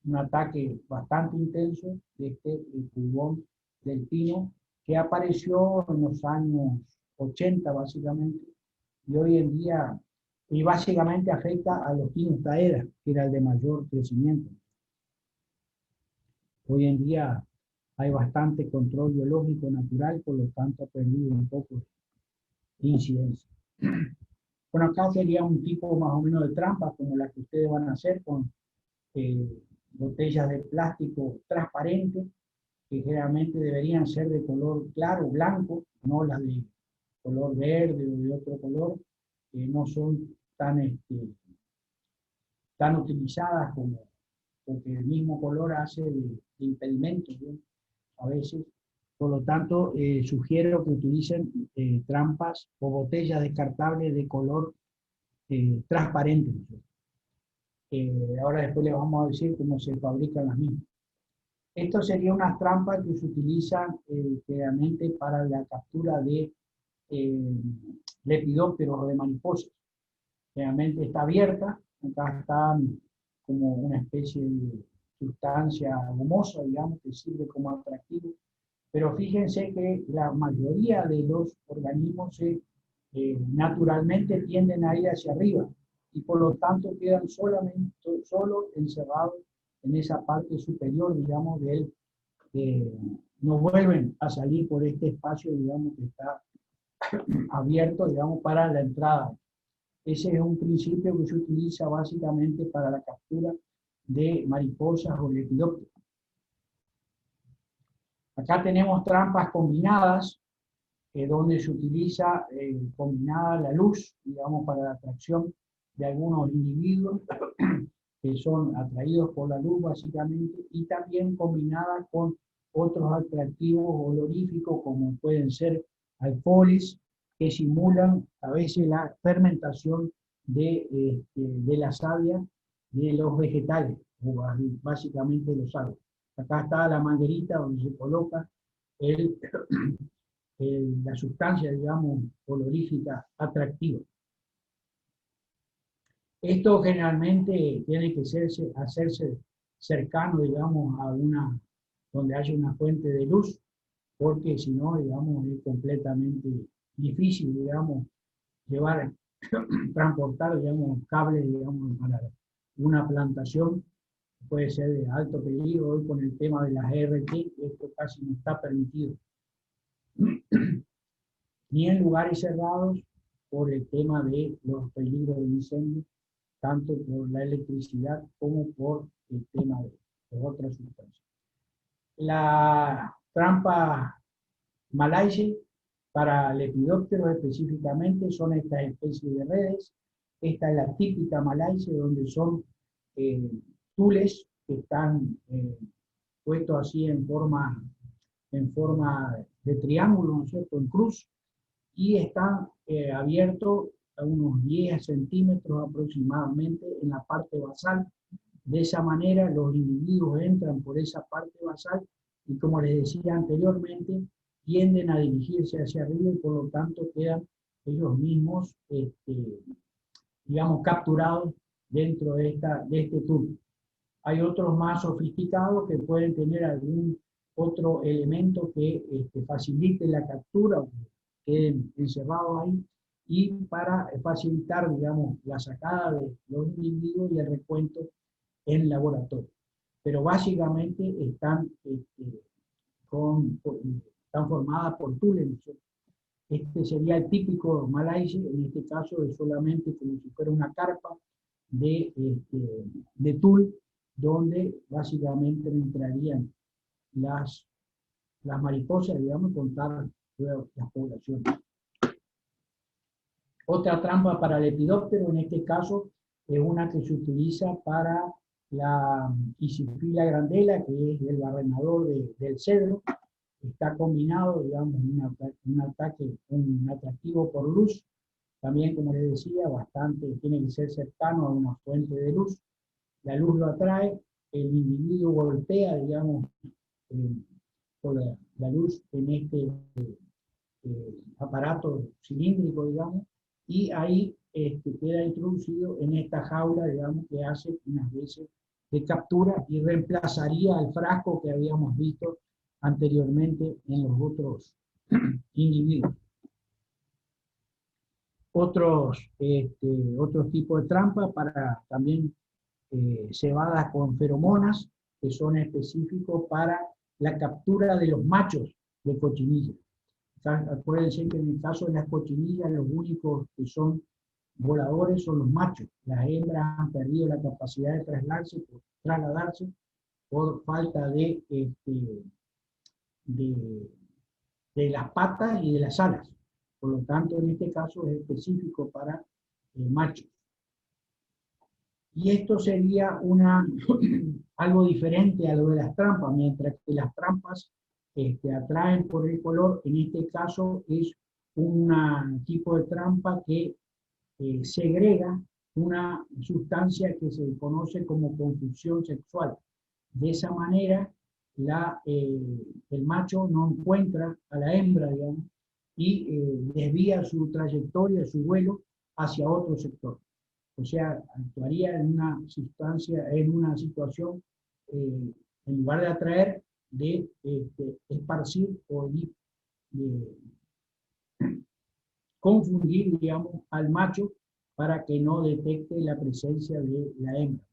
Un ataque bastante intenso de el pulgón del pino, que apareció en los años 80 básicamente, y hoy en día, y básicamente afecta a los pinos taedas, que era el de mayor crecimiento. Hoy en día hay bastante control biológico natural, por lo tanto ha perdido un poco de incidencia. Bueno, acá sería un tipo más o menos de trampa, como la que ustedes van a hacer con botellas de plástico transparente, que generalmente deberían ser de color claro, blanco, no las de color verde o de otro color, que no son tan utilizadas como, porque el mismo color hace de impedimento, ¿no?, a veces. Por lo tanto, sugiero que utilicen trampas o botellas descartables de color transparente, ¿no? Ahora después les vamos a decir cómo se fabrican las mismas. Esto sería una trampa que se utilizan generalmente para la captura de lepidópteros o de mariposas. Generalmente está abierta, acá está como una especie de sustancia gomosa, digamos, que sirve como atractivo. Pero fíjense que la mayoría de los organismos naturalmente tienden a ir hacia arriba y por lo tanto quedan solo encerrados en esa parte superior, digamos, no vuelven a salir por este espacio, digamos, que está abierto, digamos, para la entrada. Ese es un principio que se utiliza básicamente para la captura de mariposas o lepidópteros. Acá tenemos trampas combinadas, donde se utiliza combinada la luz, digamos, para la atracción de algunos individuos que son atraídos por la luz básicamente, y también combinada con otros atractivos oloríficos como pueden ser alcoholes que simulan a veces la fermentación de la savia de los vegetales, o básicamente de los árboles. Acá está la manguerita donde se coloca la sustancia, digamos, olorífica atractiva. Esto generalmente tiene que hacerse cercano, digamos, a donde haya una fuente de luz, porque si no, digamos, es completamente difícil, digamos, transportar, digamos, cables, digamos, para una plantación. Puede ser de alto peligro. Hoy con el tema de las RT, esto casi no está permitido. Ni en lugares cerrados por el tema de los peligros de incendio, tanto por la electricidad como por el tema de otras sustancias. La trampa Malaysia para lepidópteros específicamente son estas especies de redes. Esta es la típica Malaysia, donde son tules que están puestos así en forma de triángulo, ¿no es cierto?, en cruz, y están abiertos a unos 10 centímetros aproximadamente en la parte basal. De esa manera los individuos entran por esa parte basal y, como les decía anteriormente, tienden a dirigirse hacia arriba y por lo tanto quedan ellos mismos, digamos, capturados dentro de este túnel. Hay otros más sofisticados que pueden tener algún otro elemento que facilite la captura o que queden encerrados ahí, y para facilitar, digamos, la sacada de los individuos y el recuento en laboratorio. Pero básicamente están formadas por túneles. Este sería el típico Malaysia, en este caso es solamente como si fuera una carpa de tul, donde básicamente entrarían las mariposas, digamos, contar las poblaciones. Otra trampa para el lepidóptero, en este caso, es una que se utiliza para la Isiphila grandela, que es el barrenador del cedro. Está combinado, digamos, un atractivo por luz. También, como les decía, tiene que ser cercano a una fuente de luz. La luz lo atrae, el individuo golpea, digamos, por la luz en este aparato cilíndrico, digamos, y ahí queda introducido en esta jaula, digamos, que hace unas veces de captura y reemplazaría al frasco que habíamos visto anteriormente en los otros individuos. Otros tipos de trampas para también cebadas con feromonas, que son específicos para la captura de los machos de cochinilla. Acuérdense que en el caso de las cochinillas, los únicos que son voladores son los machos. Las hembras han perdido la capacidad de trasladarse por falta de las patas y de las alas. Por lo tanto, en este caso es específico para machos. Y esto sería algo diferente a lo de las trampas. Mientras que las trampas atraen por el color, en este caso es un tipo de trampa que segrega una sustancia que se conoce como confusión sexual. De esa manera, el macho no encuentra a la hembra, digamos, y desvía su trayectoria, su vuelo hacia otro sector. O sea, actuaría en una situación, en lugar de atraer, de esparcir o de confundir, digamos, al macho para que no detecte la presencia de la hembra.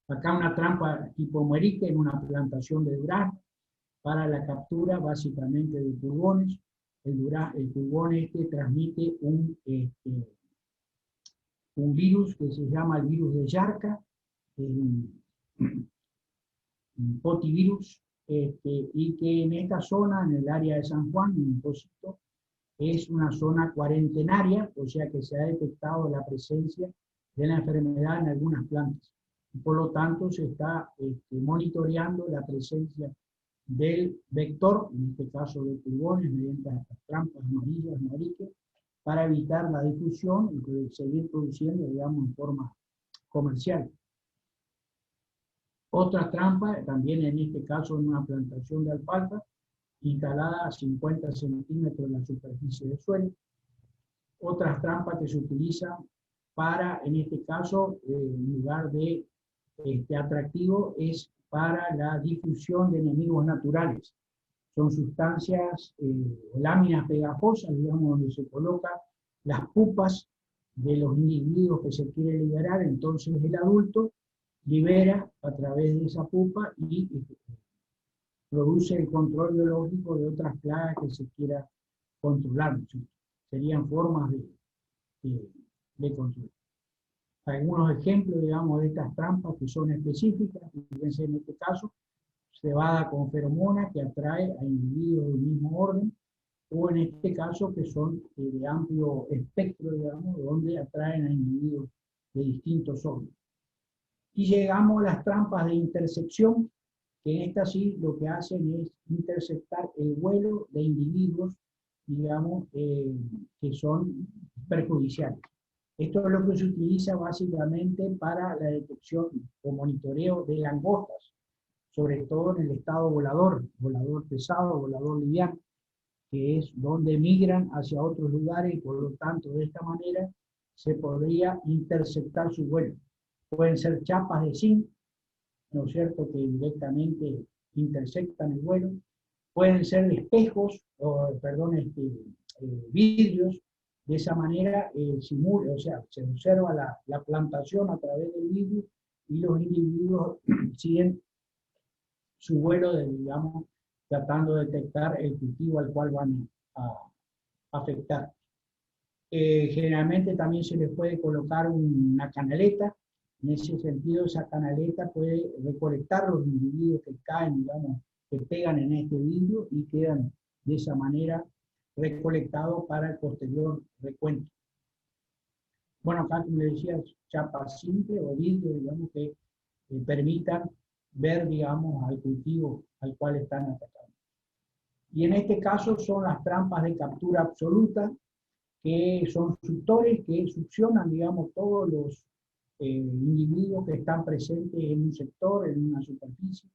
Acá una trampa tipo muerique en una plantación de durazno para la captura básicamente de pulgones. El pulgón transmite un virus que se llama el virus de Yarca, potivirus, y que en esta zona, en el área de San Juan, en Pocito, es una zona cuarentenaria, o sea que se ha detectado la presencia de la enfermedad en algunas plantas. Y por lo tanto, se está monitoreando la presencia del vector, en este caso de pulgones, mediante estas trampas amarillas, mariques, para evitar la difusión y seguir produciendo, digamos, en forma comercial. Otra trampa, también en este caso en una plantación de alfalfa, instalada a 50 centímetros de la superficie del suelo. Otras trampas que se utilizan para, en este caso, en lugar de atractivo, es para la difusión de enemigos naturales. Son sustancias, láminas pegajosas, digamos, donde se colocan las pupas de los individuos que se quiere liberar. Entonces el adulto libera a través de esa pupa y produce el control biológico de otras plagas que se quiera controlar. Serían formas de control. Algunos ejemplos, digamos, de estas trampas que son específicas, fíjense en este caso, cebada con feromonas que atrae a individuos del mismo orden, o en este caso que son de amplio espectro, digamos, donde atraen a individuos de distintos órdenes. Y llegamos a las trampas de intersección, que en estas sí lo que hacen es interceptar el vuelo de individuos digamos, que son perjudiciales. Esto es lo que se utiliza básicamente para la detección o monitoreo de langostas, sobre todo en el estado volador, volador pesado, volador liviano, que es donde migran hacia otros lugares y por lo tanto de esta manera se podría interceptar su vuelo. Pueden ser chapas de zinc, ¿no es cierto?, que directamente interceptan el vuelo. Pueden ser espejos, vidrios. De esa manera simula, o sea, se observa la plantación a través del vidrio y los individuos siguen su vuelo, digamos, tratando de detectar el cultivo al cual van a afectar. Generalmente también se les puede colocar una canaleta. En ese sentido, esa canaleta puede recolectar los individuos que caen, digamos, que pegan en este vidrio y quedan de esa manera recolectados para el posterior recuento. Bueno, acá, como les decía, chapa simple o vidrio, digamos, que permitan ver, digamos, al cultivo al cual están atacando. Y en este caso son las trampas de captura absoluta, que son suctores que succionan, digamos, todos los individuos que están presentes en un sector, en una superficie.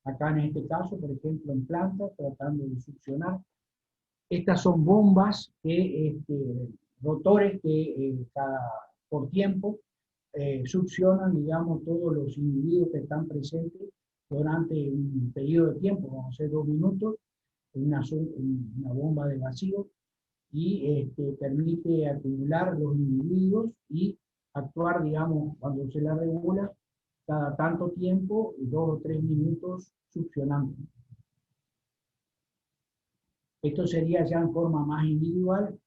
Acá en este caso, por ejemplo, en plantas, tratando de succionar. Estas son bombas, rotores que por tiempo succionan, digamos, todos los individuos que están presentes durante un periodo de tiempo, vamos a hacer 2 minutos, una bomba de vacío, y permite acumular los individuos y actuar, digamos, cuando se la regula, cada tanto tiempo, 2 o 3 minutos succionando. Esto sería ya en forma más individual,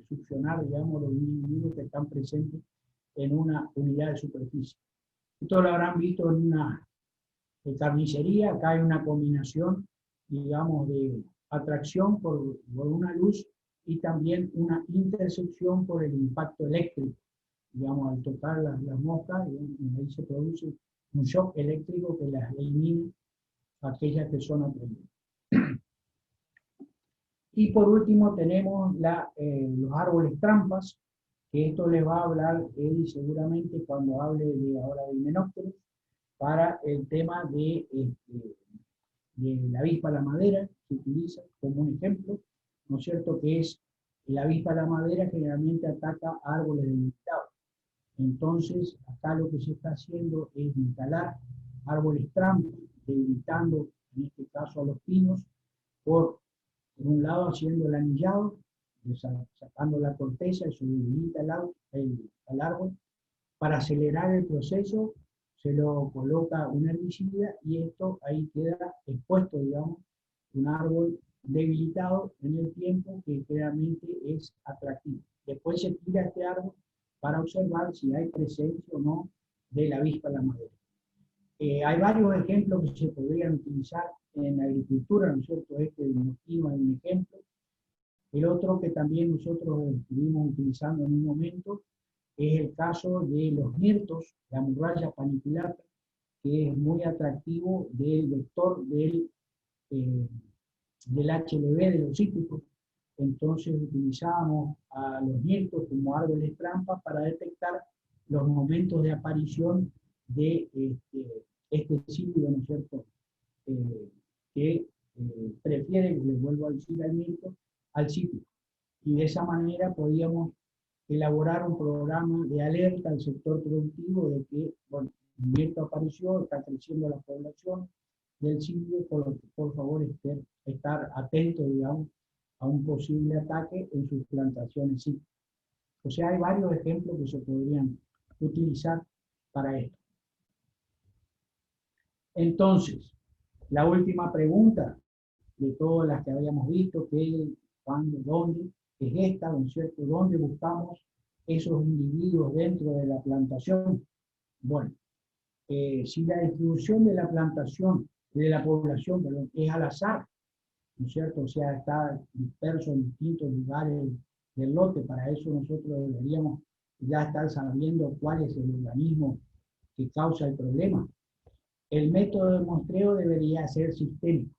succionar, digamos, los individuos que están presentes en una unidad de superficie. Esto lo habrán visto en una carnicería. Acá hay una combinación, digamos, de atracción por una luz y también una intercepción por el impacto eléctrico. Digamos, al tocar las moscas, ahí se produce un shock eléctrico que las elimina, aquellas que son atraídas. Y por último tenemos los árboles trampas, que esto les va a hablar él seguramente cuando hable ahora del himenóptero, para el tema de la avispa a la madera, se utiliza como un ejemplo, ¿no es cierto?, que es la avispa a la madera generalmente ataca a árboles debilitados. Entonces, acá lo que se está haciendo es instalar árboles trampas, debilitando en este caso a los pinos, por un lado haciendo el anillado, sacando la corteza, eso debilita al árbol. Para acelerar el proceso se lo coloca un herbicida y esto ahí queda expuesto, digamos, un árbol debilitado en el tiempo, que realmente es atractivo. Después se tira este árbol para observar si hay presencia o no de la avispa a la madera. Hay varios ejemplos que se podrían utilizar en la agricultura, ¿no es cierto? Este del mosquino es un ejemplo. El otro que también nosotros estuvimos utilizando en un momento es el caso de los mirtos, la Murraya paniculata, que es muy atractivo del vector del HLB, de los cítricos. Entonces utilizábamos a los mirtos como árboles trampas para detectar los momentos de aparición de este cítrico, ¿no es cierto?, que prefiere, les vuelvo a decir, al mirto, al cítrico. Y de esa manera podíamos elaborar un programa de alerta al sector productivo de que, bueno, el mirto apareció, está creciendo la población del sitio, por favor estar atento, digamos, a un posible ataque en sus plantaciones cítricas. O sea, hay varios ejemplos que se podrían utilizar para esto. Entonces, la última pregunta de todas las que habíamos visto, qué, cuándo, dónde, es esta, ¿no es cierto? ¿Dónde buscamos esos individuos dentro de la plantación? Bueno, si la distribución de la plantación, de la población, perdón, es al azar, ¿no es cierto? O sea, está disperso en distintos lugares del lote, para eso nosotros deberíamos ya estar sabiendo cuál es el organismo que causa el problema. El método de muestreo debería ser sistémico.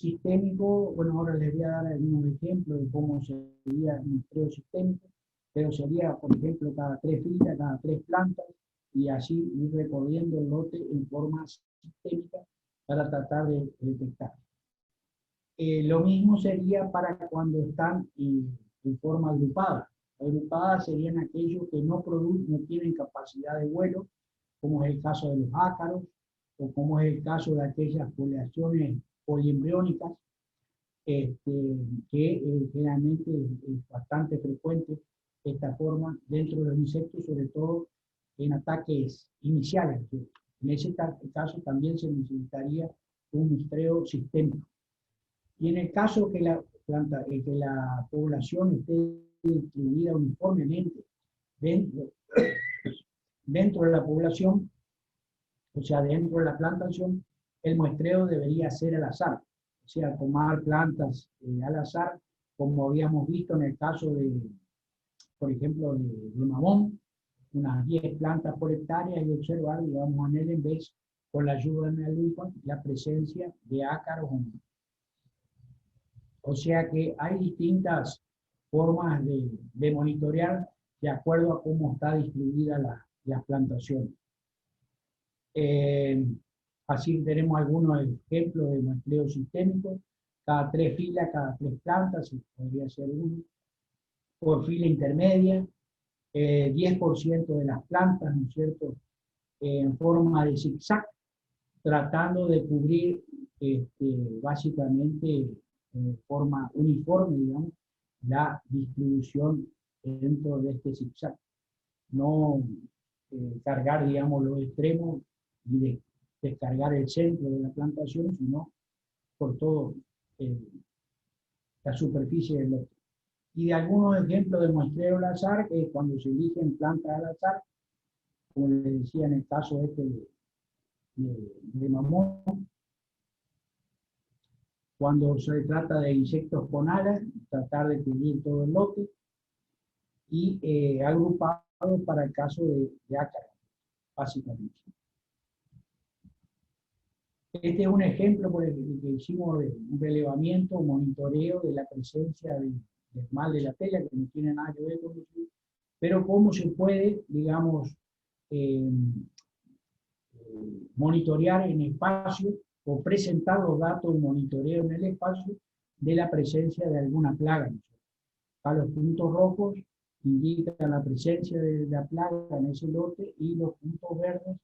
sistémico, bueno, ahora les voy a dar algunos ejemplos de cómo sería un muestreo sistémico, pero sería, por ejemplo, cada 3 filas, cada 3 plantas, y así ir recorriendo el lote en forma sistémica para tratar de detectar. Lo mismo sería para cuando están en forma agrupada. Agrupadas serían aquellos que no tienen capacidad de vuelo, como es el caso de los ácaros, o como es el caso de aquellas poblaciones poliembriónicas, que generalmente es bastante frecuente esta forma dentro de los insectos, sobre todo en ataques iniciales. En ese caso también se necesitaría un muestreo sistémico. Y en el caso que que la población esté distribuida uniformemente dentro, dentro de la población, o sea, dentro de la plantación, el muestreo debería ser al azar, o sea, tomar plantas al azar, como habíamos visto en el caso de, por ejemplo, de mamón, unas 10 plantas por hectárea, y observar, digamos, en el vez con la ayuda de una lupa, la presencia de ácaros. O sea que hay distintas formas de monitorear de acuerdo a cómo está distribuida las plantaciones. Así tenemos algunos ejemplos de muestreo sistémico. Cada 3 filas, cada 3 plantas, podría ser uno. Por fila intermedia, 10% de las plantas, ¿no es cierto?, en forma de zigzag, tratando de cubrir básicamente de forma uniforme, digamos, la distribución dentro de este zigzag. No cargar, digamos, los extremos y descargar el centro de la plantación, sino por todo la superficie del lote. Y de algunos ejemplos de muestreo al azar, que cuando se eligen plantas al azar, como les decía en el caso este de mamón, cuando se trata de insectos con alas, tratar de cubrir todo el lote, y agrupado para el caso de ácaros, básicamente. Este es un ejemplo por el que hicimos de un relevamiento, un monitoreo de la presencia del mal de la tela, que no tiene nada que ver con eso, pero cómo se puede, digamos, monitorear en espacio o presentar los datos de monitoreo en el espacio de la presencia de alguna plaga. A los puntos rojos indican la presencia de la plaga en ese lote, y los puntos verdes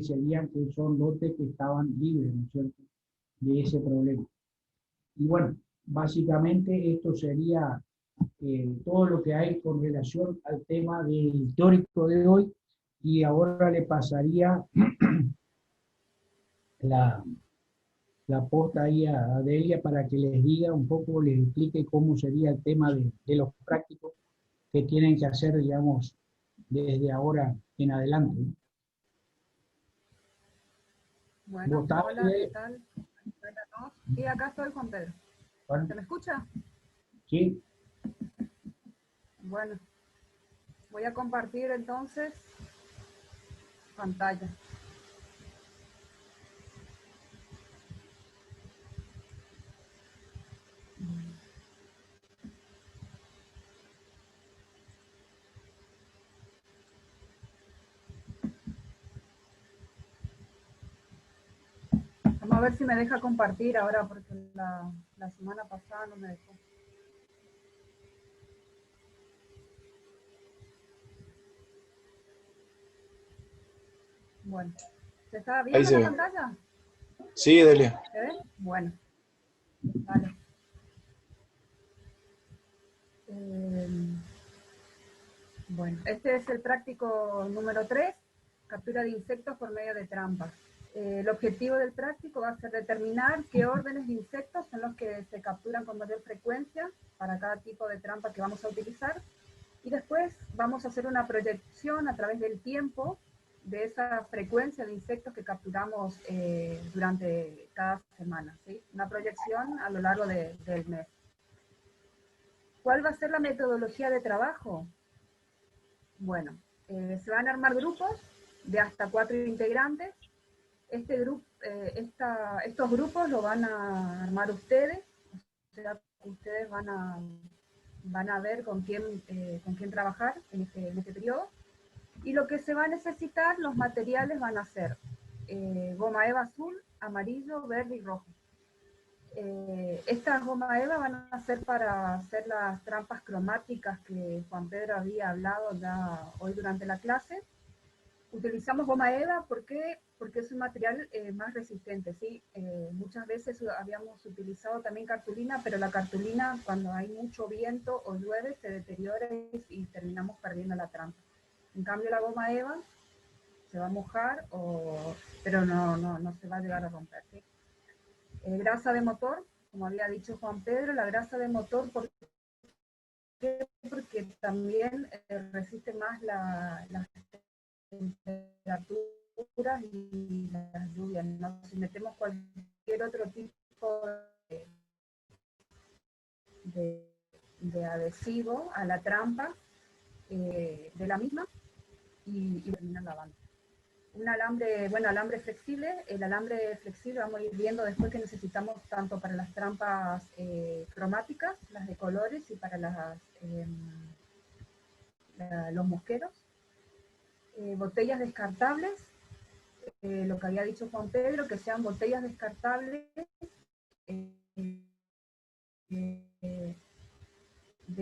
serían que son lotes que estaban libres, ¿no es cierto?, de ese problema. Y bueno, básicamente esto sería todo lo que hay con relación al tema del teórico de hoy, y ahora le pasaría la posta ahí a Delia para que les diga un poco, les explique cómo sería el tema de los prácticos que tienen que hacer, digamos, desde ahora en adelante. Bueno, hola, ¿qué tal? Y acá estoy, Juan Pedro. Bueno, ¿Se me escucha? sí. Bueno, voy a compartir entonces pantalla. Vamos a ver si me deja compartir ahora, porque la semana pasada no me dejó. Bueno, ¿se está viendo la pantalla? Sí, Delia. ¿Se ve? Bueno, vale. Bueno, este es el práctico número 3, captura de insectos por medio de trampas. El objetivo del práctico va a ser determinar qué órdenes de insectos son los que se capturan con mayor frecuencia para cada tipo de trampa que vamos a utilizar, y después vamos a hacer una proyección a través del tiempo de esa frecuencia de insectos que capturamos durante cada semana, ¿sí? Una proyección a lo largo del mes. ¿Cuál va a ser la metodología de trabajo? Bueno, se van a armar grupos de hasta 4 integrantes. estos grupos lo van a armar ustedes, o sea, ustedes van a ver con quién trabajar en este periodo. Y lo que se va a necesitar, los materiales van a ser goma eva azul, amarillo, verde y rojo. Estas goma eva van a ser para hacer las trampas cromáticas que Juan Pedro había hablado ya hoy durante la clase. Utilizamos goma eva porque es un material más resistente, ¿sí? Muchas veces habíamos utilizado también cartulina, pero la cartulina cuando hay mucho viento o llueve se deteriora y terminamos perdiendo la trampa. En cambio la goma eva se va a mojar, pero no se va a llegar a romper, ¿sí? Grasa de motor, como había dicho Juan Pedro, la grasa de motor, ¿por qué? Porque también resiste más las temperaturas y las lluvias, ¿no? Si metemos cualquier otro tipo de adhesivo a la trampa de la misma y terminan lavando. Un alambre, bueno, alambre flexible. El alambre flexible vamos a ir viendo después que necesitamos tanto para las trampas cromáticas, las de colores, y para los mosqueros. Botellas descartables, lo que había dicho Juan Pedro, que sean botellas descartables de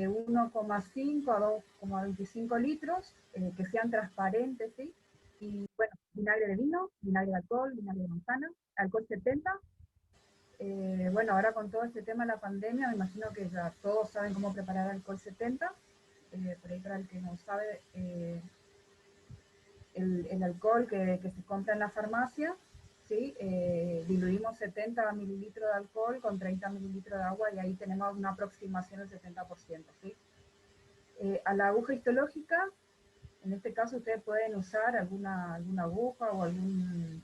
1,5 a 2,25 litros, que sean transparentes, ¿sí? Y bueno, vinagre de vino, vinagre de alcohol, vinagre de manzana, alcohol 70. Bueno, ahora con todo este tema de la pandemia, me imagino que ya todos saben cómo preparar alcohol 70. Por ahí para el que no sabe, el alcohol que se compra en la farmacia, ¿sí? Diluimos 70 mililitros de alcohol con 30 mililitros de agua y ahí tenemos una aproximación del 70%, ¿sí? A la aguja histológica, en este caso ustedes pueden usar alguna aguja o algún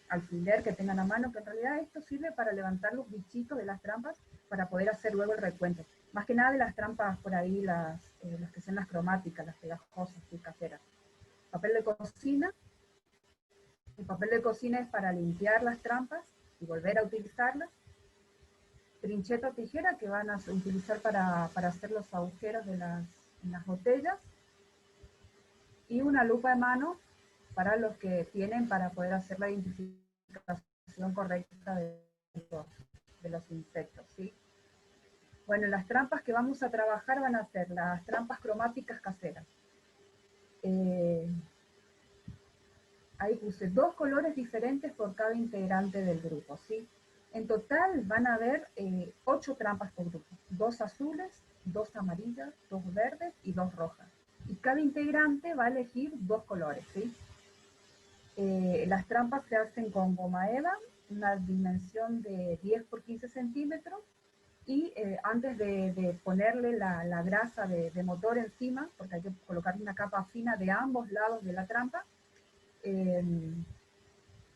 alfiler que tengan a mano, que en realidad esto sirve para levantar los bichitos de las trampas para poder hacer luego el recuento. Más que nada de las trampas por ahí, las que son las cromáticas, las pegajosas y caseras. Papel de cocina. El papel de cocina es para limpiar las trampas y volver a utilizarlas. Trincheta o tijera que van a utilizar para hacer los agujeros en las botellas. Y una lupa de mano para los que tienen para poder hacer la identificación correcta de los insectos, ¿sí? Bueno, las trampas que vamos a trabajar van a ser las trampas cromáticas caseras. Ahí puse 2 colores diferentes por cada integrante del grupo, ¿sí? En total van a haber 8 trampas por grupo, 2 azules, 2 amarillas, 2 verdes y 2 rojas. Y cada integrante va a elegir 2 colores, ¿sí? Las trampas se hacen con goma eva, una dimensión de 10 por 15 centímetros, y antes de ponerle la grasa de motor encima, porque hay que colocar una capa fina de ambos lados de la trampa,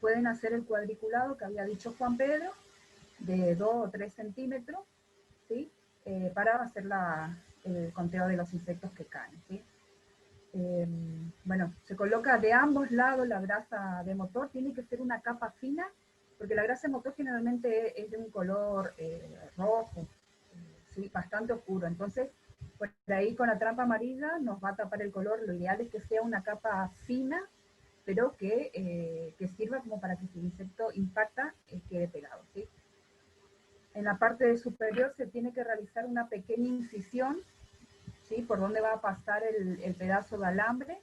pueden hacer el cuadriculado que había dicho Juan Pedro, de 2 o 3 centímetros, ¿sí? Para hacer el conteo de los insectos que caen, ¿sí? Bueno, se coloca de ambos lados la grasa de motor, tiene que ser una capa fina, porque la grasa de motor generalmente es de un color rojo, ¿sí? Bastante oscuro, entonces por ahí con la trampa amarilla nos va a tapar el color. Lo ideal es que sea una capa fina, pero que sirva como para que si el insecto impacta, quede pegado, ¿sí? En la parte superior se tiene que realizar una pequeña incisión, ¿sí? Por donde va a pasar el pedazo de alambre,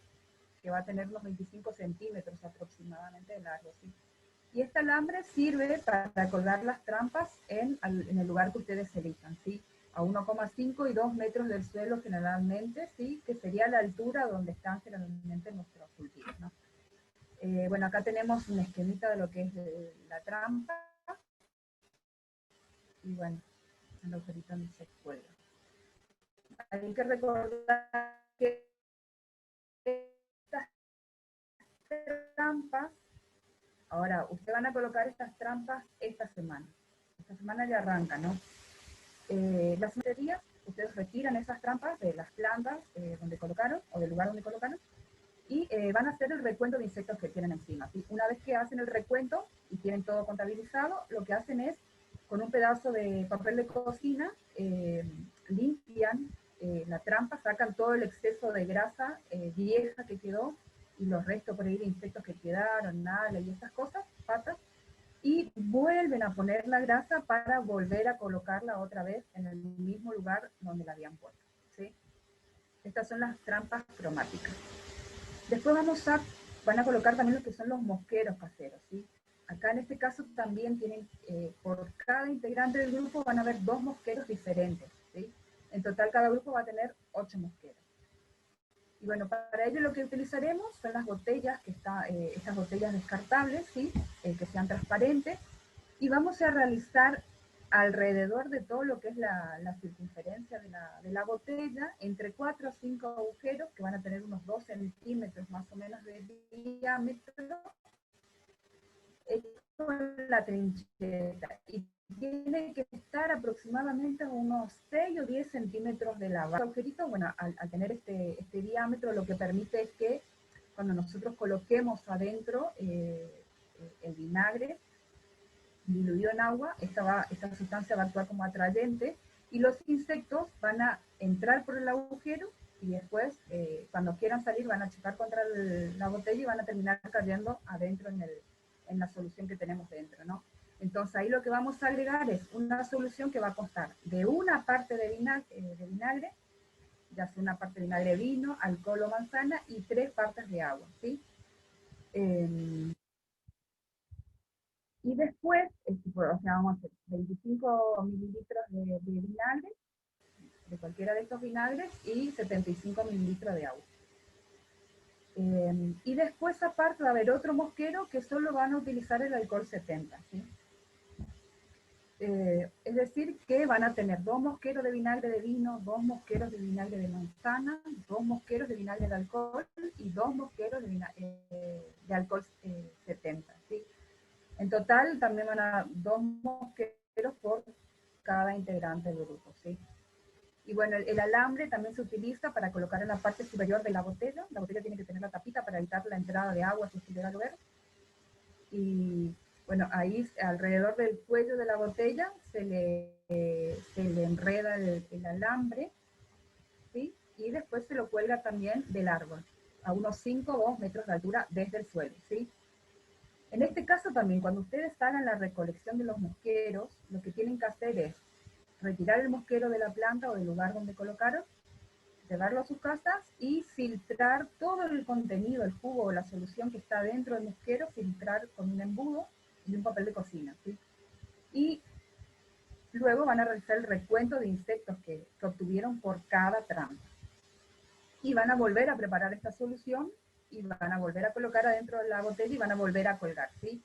que va a tener unos 25 centímetros aproximadamente de largo, ¿sí? Y este alambre sirve para colgar las trampas en el lugar que ustedes elijan, ¿sí? A 1,5 y 2 metros del suelo generalmente, ¿sí? Que sería la altura donde están generalmente nuestros cultivos, ¿no? Bueno, acá tenemos un esquemita de lo que es la trampa. Y bueno, el agujerito no se cuelga. Hay que recordar que estas trampas, ahora, ustedes van a colocar estas trampas esta semana. Esta semana ya arranca, ¿no? Las materias, ustedes retiran esas trampas de las plantas donde colocaron, o del lugar donde colocaron, y van a hacer el recuento de insectos que tienen encima, ¿sí? Una vez que hacen el recuento y tienen todo contabilizado, lo que hacen es, con un pedazo de papel de cocina, limpian la trampa, sacan todo el exceso de grasa vieja que quedó, y los restos por ahí de insectos que quedaron, alas y estas cosas, patas, y vuelven a poner la grasa para volver a colocarla otra vez en el mismo lugar donde la habían puesto, ¿sí? Estas son las trampas cromáticas. Después van a colocar también lo que son los mosqueros caseros, ¿sí? Acá en este caso también tienen, por cada integrante del grupo van a haber 2 mosqueros diferentes, ¿sí? En total cada grupo va a tener 8 mosqueros. Y bueno, para ello lo que utilizaremos son las botellas, estas botellas descartables, ¿sí? Que sean transparentes, y vamos a realizar alrededor de todo lo que es la circunferencia de la botella, entre 4 o 5 agujeros, que van a tener unos 2 centímetros más o menos de diámetro, con la trincheta, y tiene que estar aproximadamente a unos 6 o 10 centímetros de la base. El agujerito, bueno, al tener este diámetro, lo que permite es que cuando nosotros coloquemos adentro el vinagre diluido en agua, esta sustancia va a actuar como atrayente, y los insectos van a entrar por el agujero, y después, cuando quieran salir, van a chocar contra la botella y van a terminar cayendo adentro en la solución que tenemos dentro, ¿no? Entonces ahí lo que vamos a agregar es una solución que va a constar de una parte de vinagre, ya sea una parte de vinagre de vino, alcohol o manzana, y 3 partes de agua, ¿sí? Y después, o sea, vamos a hacer 25 mililitros de vinagre, de cualquiera de estos vinagres, y 75 mililitros de agua. Y después aparte va a haber otro mosquero que solo van a utilizar el alcohol 70, ¿sí? Es decir, que van a tener 2 mosqueros de vinagre de vino, 2 mosqueros de vinagre de manzana, 2 mosqueros de vinagre de alcohol y 2 mosqueros de alcohol 70, ¿sí? En total también van a 2 mosqueros por cada integrante del grupo, ¿sí? Y bueno, el alambre también se utiliza para colocar en la parte superior de la botella. La botella tiene que tener la tapita para evitar la entrada de agua si estuviera a llover. Y bueno, ahí alrededor del cuello de la botella se le enreda el alambre, ¿sí? Y después se lo cuelga también del árbol, a unos 5 o 2 metros de altura desde el suelo, ¿sí? En este caso también, cuando ustedes hagan la recolección de los mosqueros, lo que tienen que hacer es retirar el mosquero de la planta o del lugar donde colocaron, llevarlo a sus casas y filtrar todo el contenido, el jugo o la solución que está dentro del mosquero, filtrar con un embudo y un papel de cocina, ¿sí? Y luego van a realizar el recuento de insectos que obtuvieron por cada trampa. Y van a volver a preparar esta solución y van a volver a colocar adentro de la botella y van a volver a colgar, ¿sí?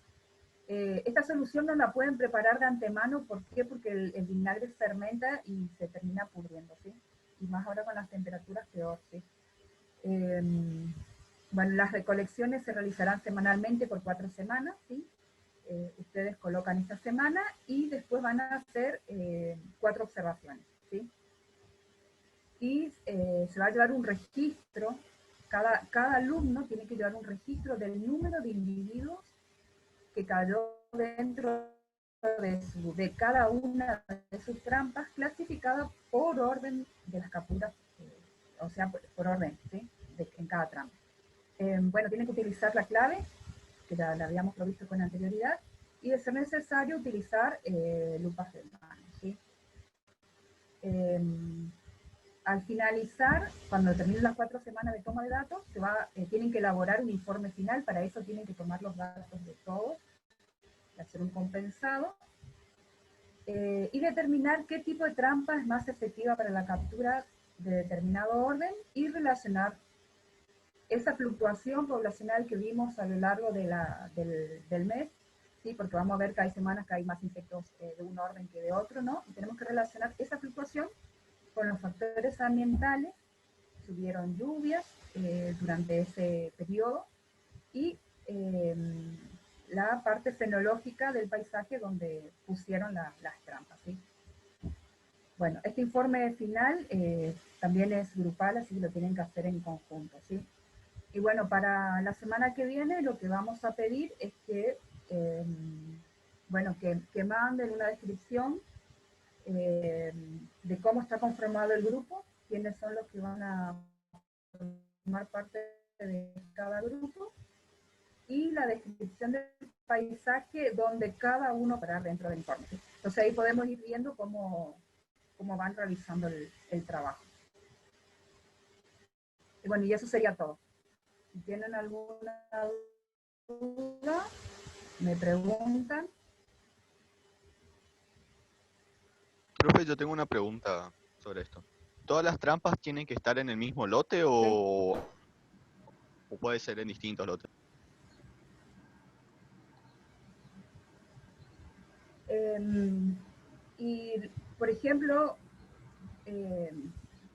Esta solución no la pueden preparar de antemano, ¿por qué? Porque el vinagre fermenta y se termina pudriendo, ¿sí? Y más ahora con las temperaturas peor, ¿sí? Bueno, las recolecciones se realizarán semanalmente por 4 semanas, ¿sí? Ustedes colocan esta semana y después van a hacer 4 observaciones, ¿sí? Y se va a llevar un registro, cada alumno tiene que llevar un registro del número de individuos que cayó dentro de cada una de sus trampas, clasificada por orden de las capturas, o sea, por orden, ¿sí? En cada trampa. Bueno, tienen que utilizar la clave, que la habíamos provisto con anterioridad, y de ser necesario utilizar lupas de mano, ¿sí? Al finalizar, cuando terminen las 4 semanas de toma de datos, tienen que elaborar un informe final, para eso tienen que tomar los datos de todos, hacer un compensado, y determinar qué tipo de trampa es más efectiva para la captura de determinado orden, y relacionar esa fluctuación poblacional que vimos a lo largo del mes, ¿sí? Porque vamos a ver que hay semanas que hay más insectos de un orden que de otro, ¿no? Y tenemos que relacionar esa fluctuación con los factores ambientales, si hubieron lluvias durante ese periodo, y la parte fenológica del paisaje donde pusieron las trampas, ¿sí? Bueno, este informe final también es grupal, así que lo tienen que hacer en conjunto, ¿sí? Y bueno, para la semana que viene lo que vamos a pedir es que, bueno, que manden una descripción de cómo está conformado el grupo, quiénes son los que van a formar parte de cada grupo, y la descripción del paisaje donde cada uno para dentro del informe. Entonces ahí podemos ir viendo cómo van realizando el trabajo. Y bueno, y eso sería todo. Si tienen alguna duda, me preguntan. Profe, yo tengo una pregunta sobre esto. ¿Todas las trampas tienen que estar en el mismo lote Sí. o puede ser en distintos lotes? Y, por ejemplo,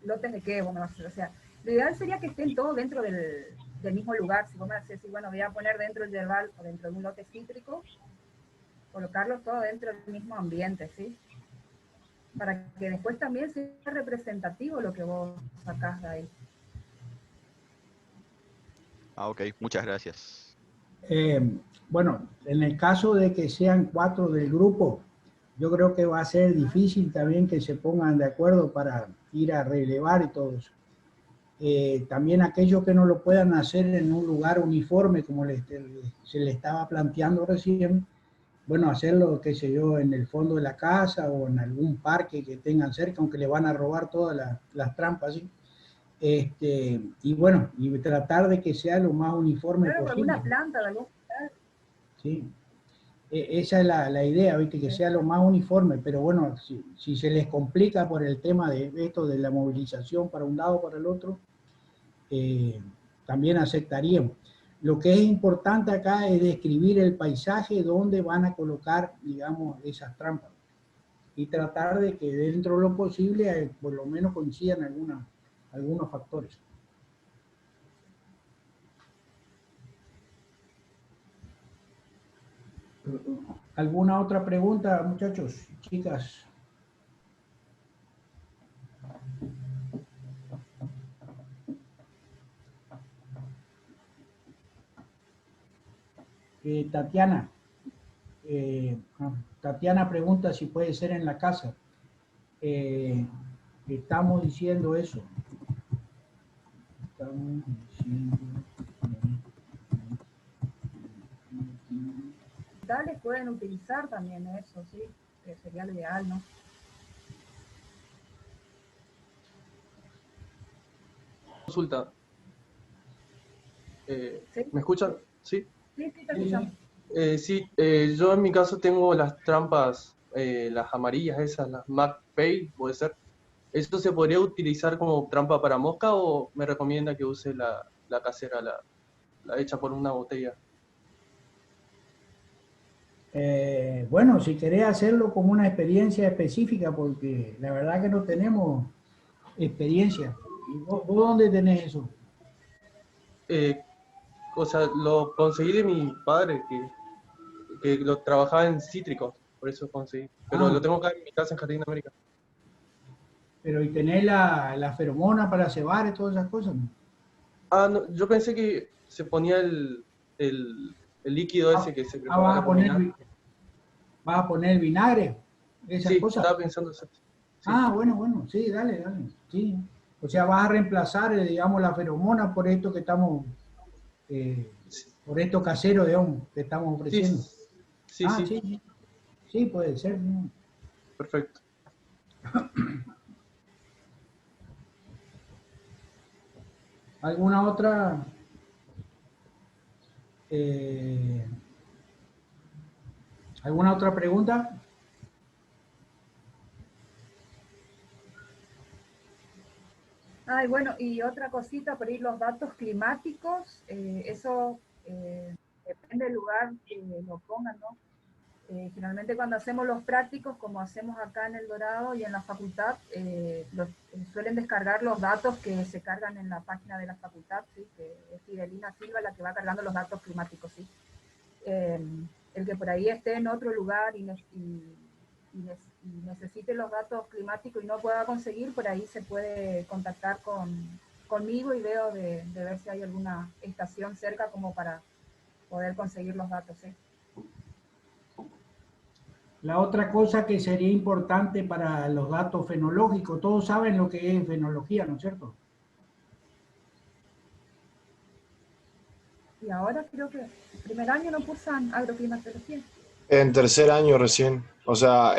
lotes de qué, bueno, o sea, lo ideal sería que estén todos dentro del mismo lugar. Si vos me decís, bueno, voy a poner dentro del yerbal o dentro de un lote cítrico, colocarlos todos dentro del mismo ambiente, ¿sí? Para que después también sea representativo lo que vos sacás de ahí. Ah, ok, muchas gracias. Bueno, en el caso de que sean 4 del grupo, yo creo que va a ser difícil también que se pongan de acuerdo para ir a relevar y todo eso. También aquellos que no lo puedan hacer en un lugar uniforme, como se le estaba planteando recién, bueno, hacerlo, qué sé yo, en el fondo de la casa o en algún parque que tengan cerca, aunque le van a robar todas las trampas, ¿sí? Y bueno, y tratar de que sea lo más uniforme Claro, posible, alguna planta de algún... ¿sí? Esa es la idea, ¿viste? Que sea lo más uniforme, pero bueno, si se les complica por el tema de esto de la movilización para un lado o para el otro, también aceptaríamos. Lo que es importante acá es describir el paisaje donde van a colocar, digamos, esas trampas y tratar de que dentro de lo posible por lo menos coincidan algunos factores. ¿Alguna otra pregunta, muchachos, chicas? Tatiana. Tatiana pregunta si puede ser en la casa. Estamos diciendo eso. Estamos diciendo... Tales pueden utilizar también eso, sí, que sería lo ideal, ¿no? Consulta. ¿Sí? ¿Me escuchan? Sí. Sí, sí, te escuchamos. Sí, yo en mi caso tengo las trampas, las amarillas esas, las McPay, puede ser. ¿Eso se podría utilizar como trampa para mosca o me recomienda que use la casera, la hecha por una botella? Bueno, si querés hacerlo como una experiencia específica, porque la verdad que no tenemos experiencia. ¿Y vos dónde tenés eso? O sea, lo conseguí de mi padre, que lo trabajaba en cítricos, por eso conseguí. Pero lo Ah, tengo acá en mi casa en Jardín de América. pero ¿y tenés la feromona para cebar y todas esas cosas? ¿No? Ah, no, yo pensé que se ponía el líquido Ah, ese que se ah, vas prepara a con poner, vinagre. vas a poner vinagre, esas Sí, cosas. estaba pensando eso. Sí, Ah, bueno, sí, dale, sí. O sea, vas a reemplazar, digamos, la feromona por esto que estamos, eh, sí, por esto casero, digamos, que estamos sí, ofreciendo. sí, Ah, sí, sí, sí, puede ser. ¿No? perfecto. ¿Alguna otra? eh, ¿Alguna otra pregunta? Ay, bueno, y otra cosita, por ahí los datos climáticos, eso depende del lugar que lo pongan, ¿no? Generalmente cuando hacemos los prácticos, como hacemos acá en El Dorado y en la facultad, suelen descargar los datos que se cargan en la página de la facultad, ¿sí? Que es Fidelina Silva la que va cargando los datos climáticos, ¿sí? El que por ahí esté en otro lugar y necesite los datos climáticos y no pueda conseguir, por ahí se puede contactar con conmigo y veo de ver si hay alguna estación cerca como para poder conseguir los datos, ¿sí? La otra cosa que sería importante para los datos fenológicos, todos saben lo que es fenología, ¿no es cierto? Y ahora creo que el primer año no cursan agroclimatología. En tercer año recién. O sea,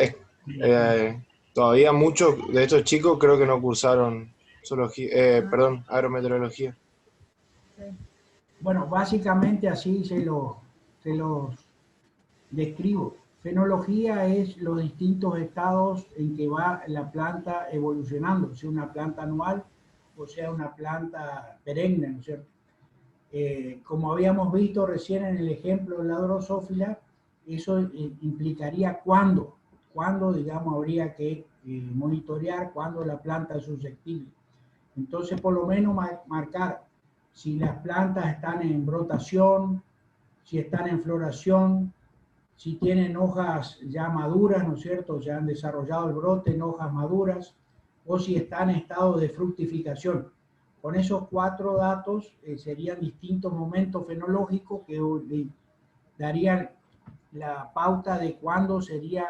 todavía muchos de estos chicos creo que no cursaron perdón, agrometeorología. Sí. Bueno, básicamente así se los describo. Fenología es los distintos estados en que va la planta evolucionando, sea una planta anual o sea una planta perenne, ¿no es cierto? Como habíamos visto recién en el ejemplo de la drosófila, eso implicaría cuándo, digamos, habría que monitorear cuándo la planta es susceptible. Entonces, por lo menos marcar si las plantas están en brotación, si están en floración, si tienen hojas ya maduras, ¿no es cierto? Ya han desarrollado el brote en hojas maduras, o si están en estado de fructificación. Con esos 4 datos serían distintos momentos fenológicos que le darían la pauta de cuándo sería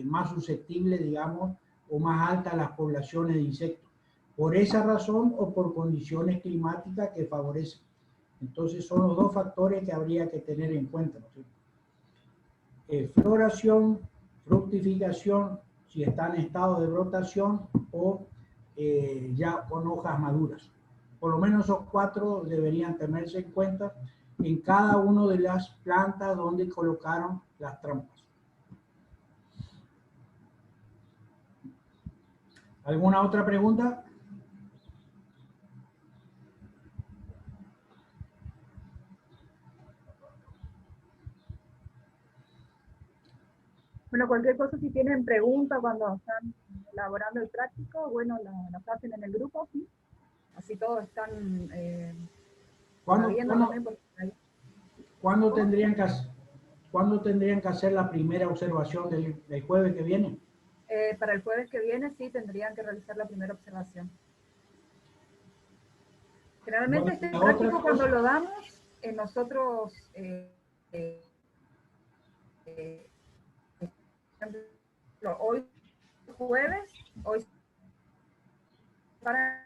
más susceptible, digamos, o más alta las poblaciones de insectos. Por esa razón o por condiciones climáticas que favorecen. Entonces son los 2 factores que habría que tener en cuenta, ¿no es cierto? Floración, fructificación, si está en estado de brotación o ya con hojas maduras. Por lo menos esos 4 deberían tenerse en cuenta en cada una de las plantas donde colocaron las trampas. ¿Alguna otra pregunta? Bueno, cualquier cosa, si tienen preguntas cuando están elaborando el práctico, bueno, las hacen en el grupo, ¿sí? Así todos están sabiendo también. ¿Cuándo tendrían que hacer la primera observación del jueves que viene? Para el jueves que viene, sí, tendrían que realizar la primera observación. Generalmente Bueno, este práctico cuando lo damos, nosotros hoy jueves, hoy para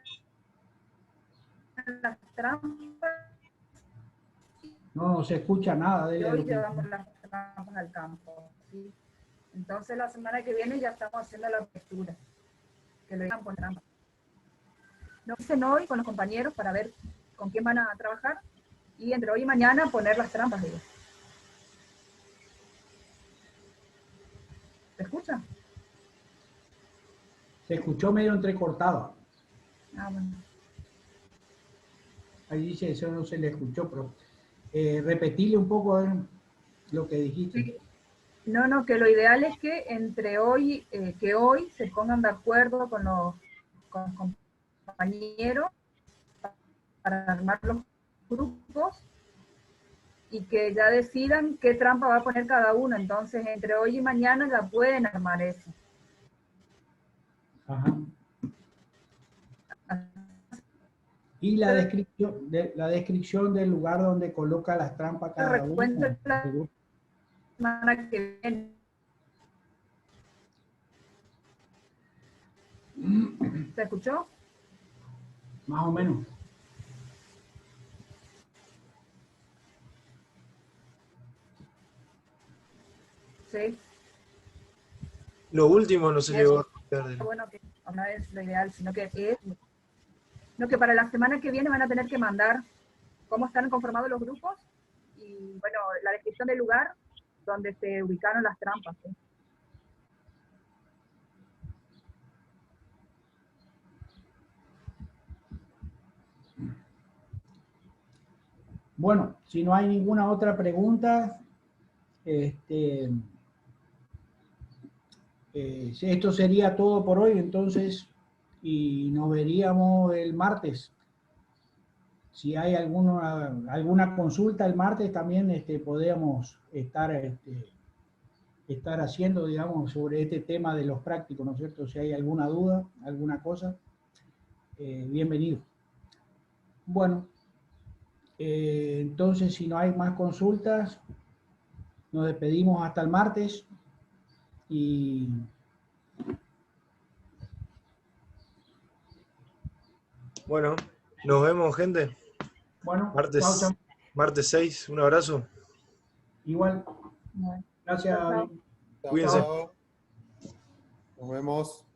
las trampas, no se escucha nada de y hoy llevamos las trampas al campo, ¿sí? Entonces la semana que viene ya estamos haciendo la apertura, que lo digan por trampas. Nos dicen hoy con los compañeros para ver con quién van a trabajar y entre hoy y mañana poner las trampas, digo. ¿Se escucha? Se escuchó medio entrecortado. Ah, bueno. Ahí dice, eso no se le escuchó, pero repetirle un poco lo que dijiste. Sí. No, que lo ideal es que entre hoy, que hoy se pongan de acuerdo con los compañeros para armar los grupos y que ya decidan qué trampa va a poner cada uno. Entonces, entre hoy y mañana ya pueden armar eso. Ajá. Y la descripción del lugar donde coloca las trampas cada uno. La semana que viene. ¿Se escuchó? Más o menos. Sí. Lo último no se llegó a escuchar. Bueno, que no es lo ideal, sino que para la semana que viene van a tener que mandar cómo están conformados los grupos y, bueno, la descripción del lugar donde se ubicaron las trampas, ¿sí? Bueno, si no hay ninguna otra pregunta, esto sería todo por hoy, entonces, y nos veríamos el martes. Si hay alguna consulta el martes, también podríamos estar haciendo, digamos, sobre este tema de los prácticos, ¿no es cierto? Si hay alguna duda, alguna cosa, bienvenido. Bueno, entonces si no hay más consultas, nos despedimos hasta el martes y Bueno, nos vemos, gente. bueno, Martes, chao, chao. martes 6, un abrazo. Igual, Bueno, gracias. chao, chao. Cuídense. Chao. Nos vemos.